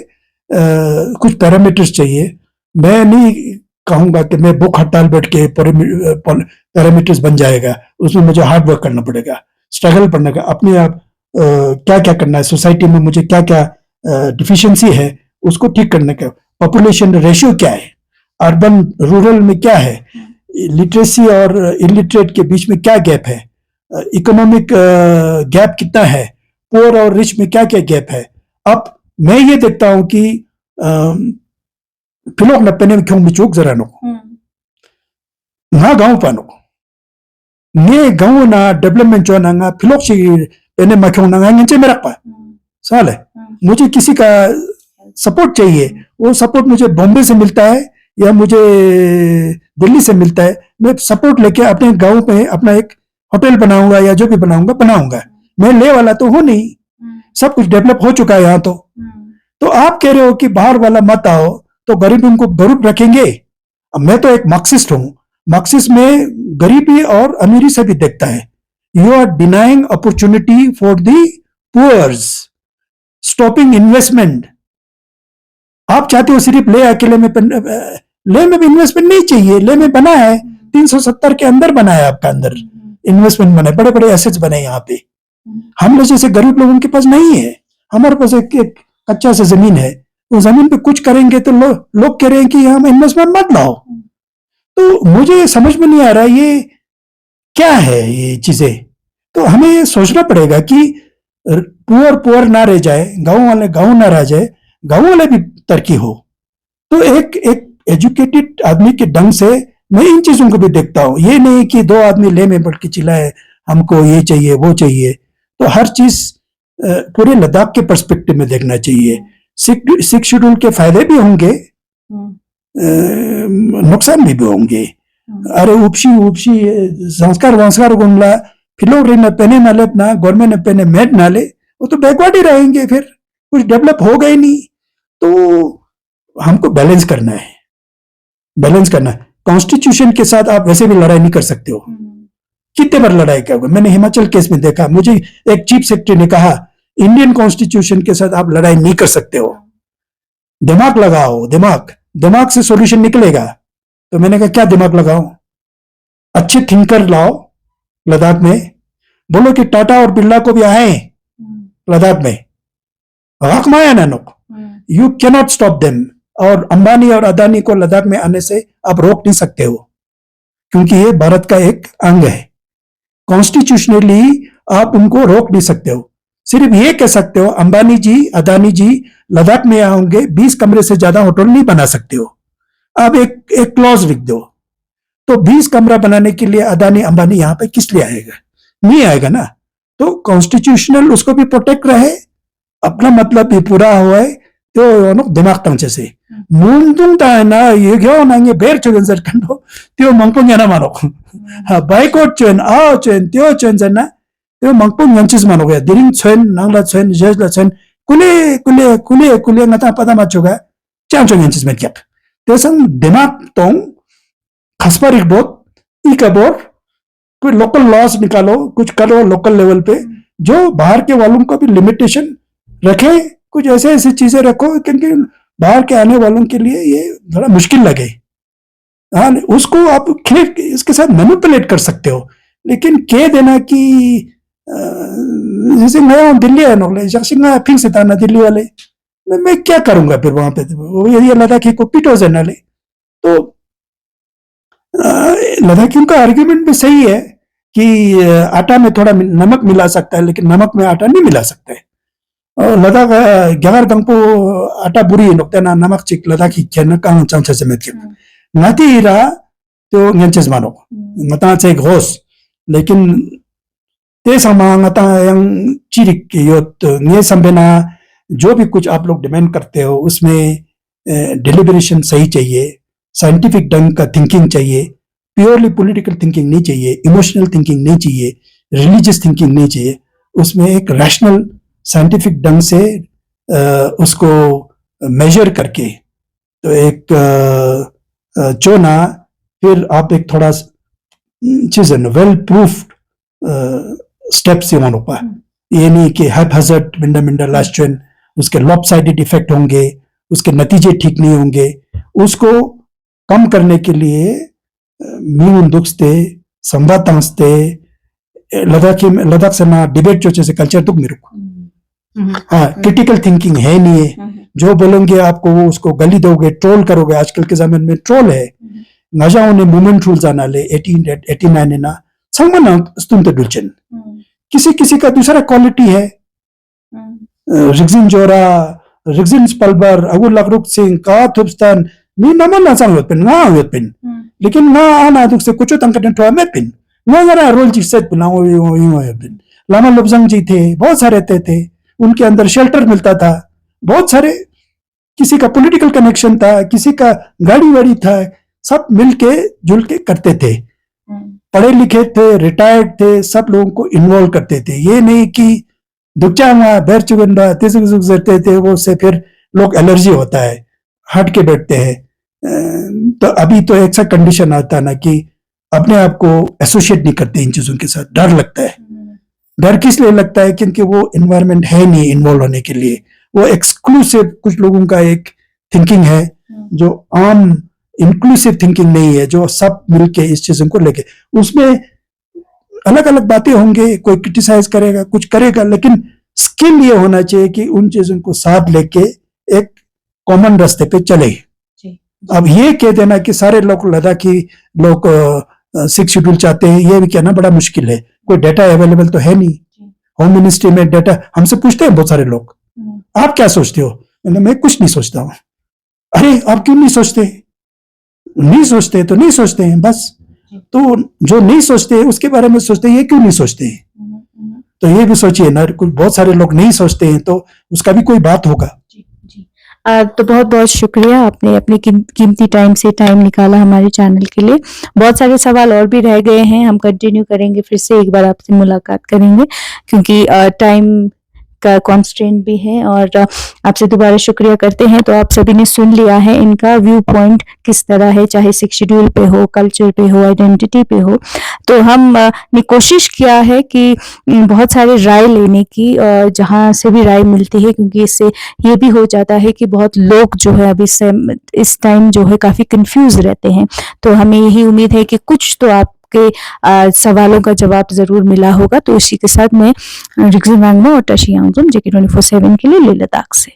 कुछ पैरामीटर्स चाहिए। मैं नहीं कहूंगा कि मैं भूख हड़ताल बैठ के पैरामीटर्स बन जाएगा, उसमें मुझे हार्ड वर्क करना पड़ेगा, स्ट्रगल करने का, अपने आप क्या क्या करना है, सोसाइटी में मुझे क्या क्या डिफिशियंसी है उसको ठीक करने का, पॉपुलेशन रेशियो क्या है, अर्बन रूरल में क्या है, लिटरेसी और इलिटरेट के बीच में क्या गैप है, इकोनॉमिक गैप कितना है, पुअर और रिच में क्या क्या गैप है। अब मैं ये देखता हूं कि फिलोक न पेने क्यों मिचूक जरा नो ना गांव पानो ने गांव ना डेवलपमेंट जो ना फिलोक सी पेने मक्यों ना नीचे मेरा पा साल है, मुझे किसी का सपोर्ट चाहिए, वो सपोर्ट मुझे बॉम्बे से मिलता है या मुझे दिल्ली से मिलता है, मैं सपोर्ट लेके अपने गांव में अपना एक होटल बनाऊंगा या जो भी बनाऊंगा। मैं ले वाला तो हूं नहीं, सब कुछ डेवलप हो चुका है यहाँ तो आप कह रहे हो कि बाहर वाला मत आओ तो गरीब उनको गरीब रखेंगे। अब मैं तो एक मार्क्सिस्ट हूं, मार्क्सिस्ट में गरीबी और अमीरी से भी देखता है। You are denying opportunity for the poors, stopping investment. आप चाहते हो सिर्फ ले अकेले में, ले में भी इन्वेस्टमेंट नहीं चाहिए, ले में बना है 370 के अंदर बना है, आपका अंदर इन्वेस्टमेंट बना है, बड़े बड़े एसेट्स बने यहाँ पे। हम लोग जैसे गरीब लोगों के पास नहीं है, हमारे पास एक कच्चा सा जमीन है, उस जमीन पे कुछ करेंगे तो लोग कह रहे हैं कि हम इन्वेस्टमेंट मत लाओ। तो मुझे समझ में नहीं आ रहा ये क्या है ये चीजें। तो हमें ये सोचना पड़ेगा कि पुअर ना रह जाए, गांव वाले गांव ना रह जाए, गांव वाले भी तरक्की हो। तो एक एजुकेटेड आदमी के ढंग से मैं इन चीजों को भी देखता हूँ, ये नहीं कि 2 आदमी ले में बढ़ के चिल्लाए हमको ये चाहिए वो चाहिए। तो हर चीज पूरे लद्दाख के पर्सपेक्टिव में देखना चाहिए। सिख शेड्यूल के फायदे भी होंगे, नुकसान भी होंगे। अरे उपशी संस्कार गुमला फिलोग रे न पेने ना ले ना गवर्नमेंट ने पेने मेड ना ले, वो तो बैकवर्ड ही रहेंगे, फिर कुछ डेवलप होगा ही नहीं। तो हमको बैलेंस करना है, बैलेंस करना है। कॉन्स्टिट्यूशन के साथ आप वैसे भी लड़ाई नहीं कर सकते हो, कितने बार लड़ाई क्या होगा। मैंने हिमाचल केस में देखा, मुझे एक चीफ सेक्रेटरी ने कहा इंडियन कॉन्स्टिट्यूशन के साथ आप लड़ाई नहीं कर सकते हो, दिमाग लगाओ, दिमाग से सॉल्यूशन निकलेगा। तो मैंने कहा क्या दिमाग लगाओ, अच्छे थिंकर लाओ लद्दाख में, बोलो कि टाटा और बिरला को भी आए लद्दाख में, हक माया नानक, यू कैनॉट स्टॉप देम। और अंबानी और अदानी को लद्दाख में आने से आप रोक नहीं सकते हो। क्योंकि ये भारत का एक अंग है। कॉन्स्टिट्यूशनली आप उनको रोक नहीं सकते हो। सिर्फ ये कह सकते हो अंबानी जी, अदानी जी लद्दाख में आओगे 20 कमरे से ज्यादा होटल नहीं बना सकते हो। आप एक क्लॉज लिख दो, तो 20 कमरा बनाने के लिए अदानी अंबानी यहां पे किस लिए आएगा? नहीं आएगा ना। तो कॉन्स्टिट्यूशनल उसको भी प्रोटेक्ट रहे, अपना मतलब भी पूरा हुआ है। तो दिमाग तंचे से मुंतुंग ताना ये क्यों नांगे बेर चुगन सर कंडो त्यो मंगपोंग याना मानो हा बाइकोट चुन आओ चुन त्यो चुन जना त्यो मंगपोंग यंचिस मानो गया दिरिंग चुन नांगला चुन जजला चुन कुले कुले कुले कुले ngata pada machuga chang chang यंचिस में क्या तो संग दिमाग तोंग खसपर एक बहुत इकबोर कोई लोकल लॉस निकालो, कुछ करो लोकल लेवल पे, जो बाहर के वालों को भी लिमिटेशन रखे, कुछ ऐसे ऐसी चीजें रखो क्योंकि बाहर के आने वालों के लिए ये थोड़ा मुश्किल लगे। हाँ, उसको आप इसके साथ मैनिपुलेट कर सकते हो, लेकिन कह देना कि जैसे मैं दिल्ली है नोले जैसे फिर से था ना दिल्ली वाले, मैं क्या करूंगा फिर वहां पे? ये लद्दाखी को पीटो से नाले। तो लद्दाखियों का आर्ग्यूमेंट भी सही है कि आटा में थोड़ा नमक मिला सकता है, लेकिन नमक में आटा नहीं मिला सकता है। लद्दाख गगर दंपो आटा बुरी नोकते ना नमक चिक लद्दाखी खेन का चांचे से में नाती रा तो यंचेस मानो ngata से घोष, लेकिन ते समा ngata yang चिरिक योत ने संबेना जो भी कुछ आप लोग डिमांड करते हो उसमें डिलिबरेशन सही चाहिए, साइंटिफिक ढंग का थिंकिंग चाहिए, प्योरली पॉलिटिकल थिंकिंग नहीं चाहिए, इमोशनल थिंकिंग नहीं चाहिए, रिलीजियस थिंकिंग नहीं चाहिए। उसमें एक रैशनल साइंटिफिक ढंग से उसको मेजर करके तो एक चुना, फिर आप एक थोड़ा चीज है वेल प्रूफ्ड स्टेप्स ये मानो पा, ये नहीं कि हैपहैज़र्ड मिंडा मिंडा लास्ट चुन उसके लॉपसाइडेड इफेक्ट होंगे, उसके नतीजे ठीक नहीं होंगे। उसको कम करने के लिए मीन दुखते संवादांसते लद्दाख से ना डिबेट जो जैसे कल्चर दुख मेरे को हाँ क्रिटिकल थिंकिंग है नहीं है। जो बोलेंगे आपको वो उसको गली दोगे, ट्रोल करोगे। आजकल के जमाने में ट्रोल है। नजाओ ने मूवमेंट रूल जाना ले 1889 ना संगमन स्तुंत दुलचन किसी किसी का दूसरा क्वालिटी है। रिग्जिन जोरा, रिग्जिन स्पल्बर, अगुल लकरुक सिंह का थुबस्तान मी नमन ना संग होत पिन ना होत पिन, लेकिन ना आना दुख से कुछ तंग करने तो मैं पिन ना जरा रोल जी सेट पिन वो पिन लामा लुबजंग जी थे, बहुत सारे थे, उनके अंदर शेल्टर मिलता था। बहुत सारे किसी का पॉलिटिकल कनेक्शन था, किसी का गाड़ी वाड़ी था, सब मिलके जुल के करते थे। पढ़े लिखे थे, रिटायर्ड थे, सब लोगों को इन्वॉल्व करते थे। ये नहीं कि दुखचांगा बैर चुगंडा तेजते थे, वो से फिर लोग एलर्जी होता है, हट के बैठते हैं। तो अभी तो एक सा कंडीशन आता है ना कि अपने आप को एसोसिएट नहीं करते इन चीजों के साथ, डर लगता है। डर किस लिए लगता है? क्योंकि वो एनवायरनमेंट है नहीं इन्वॉल्व होने के लिए। वो एक्सक्लूसिव कुछ लोगों का एक थिंकिंग है जो आम इंक्लूसिव थिंकिंग नहीं है, जो सब मिलके इस चीजों को लेके उसमें अलग अलग बातें होंगे, कोई क्रिटिसाइज करेगा, कुछ करेगा, लेकिन स्किल ये होना चाहिए कि उन चीजों को साथ लेके एक कॉमन रास्ते पे चले। अब ये कह देना कि सारे लोग लद्दाखी लोग 6 शेड्यूल चाहते हैं, ये भी कहना बड़ा मुश्किल है। कोई डाटा अवेलेबल तो है नहीं। होम मिनिस्ट्री में डाटा हमसे पूछते हैं बहुत सारे लोग, आप क्या सोचते हो? मैं कुछ नहीं सोचता हूं। अरे आप क्यों नहीं सोचते? नहीं सोचते तो नहीं सोचते हैं बस। तो जो नहीं सोचते उसके बारे में सोचते हैं, ये क्यों नहीं सोचते हैं? तो ये भी सोचिए ना, कुछ बहुत सारे लोग नहीं सोचते हैं तो उसका भी कोई बात होगा। तो बहुत बहुत शुक्रिया, आपने अपने कीमती टाइम से टाइम निकाला हमारे चैनल के लिए। बहुत सारे सवाल और भी रह गए हैं, हम कंटिन्यू करेंगे, फिर से एक बार आपसे मुलाकात करेंगे क्योंकि टाइम का कॉन्स्ट्रेंट भी है। और आपसे दोबारा शुक्रिया करते हैं। तो आप सभी ने सुन लिया है इनका व्यू पॉइंट किस तरह है, चाहे 6 शेड्यूल पे हो, कल्चर पे हो, आइडेंटिटी पे हो। तो हम ने कोशिश किया है कि बहुत सारे राय लेने की, जहाँ से भी राय मिलती है, क्योंकि इससे ये भी हो जाता है कि बहुत लोग जो है अभी इस टाइम जो है काफ़ी कंफ्यूज रहते हैं। तो हमें यही उम्मीद है कि कुछ तो आप के सवालों का जवाब जरूर मिला होगा। तो इसी के साथ मैं रिग्जिन वांगमा और टशी यांगजुम JK24/7 के लिए लेह लद्दाख से।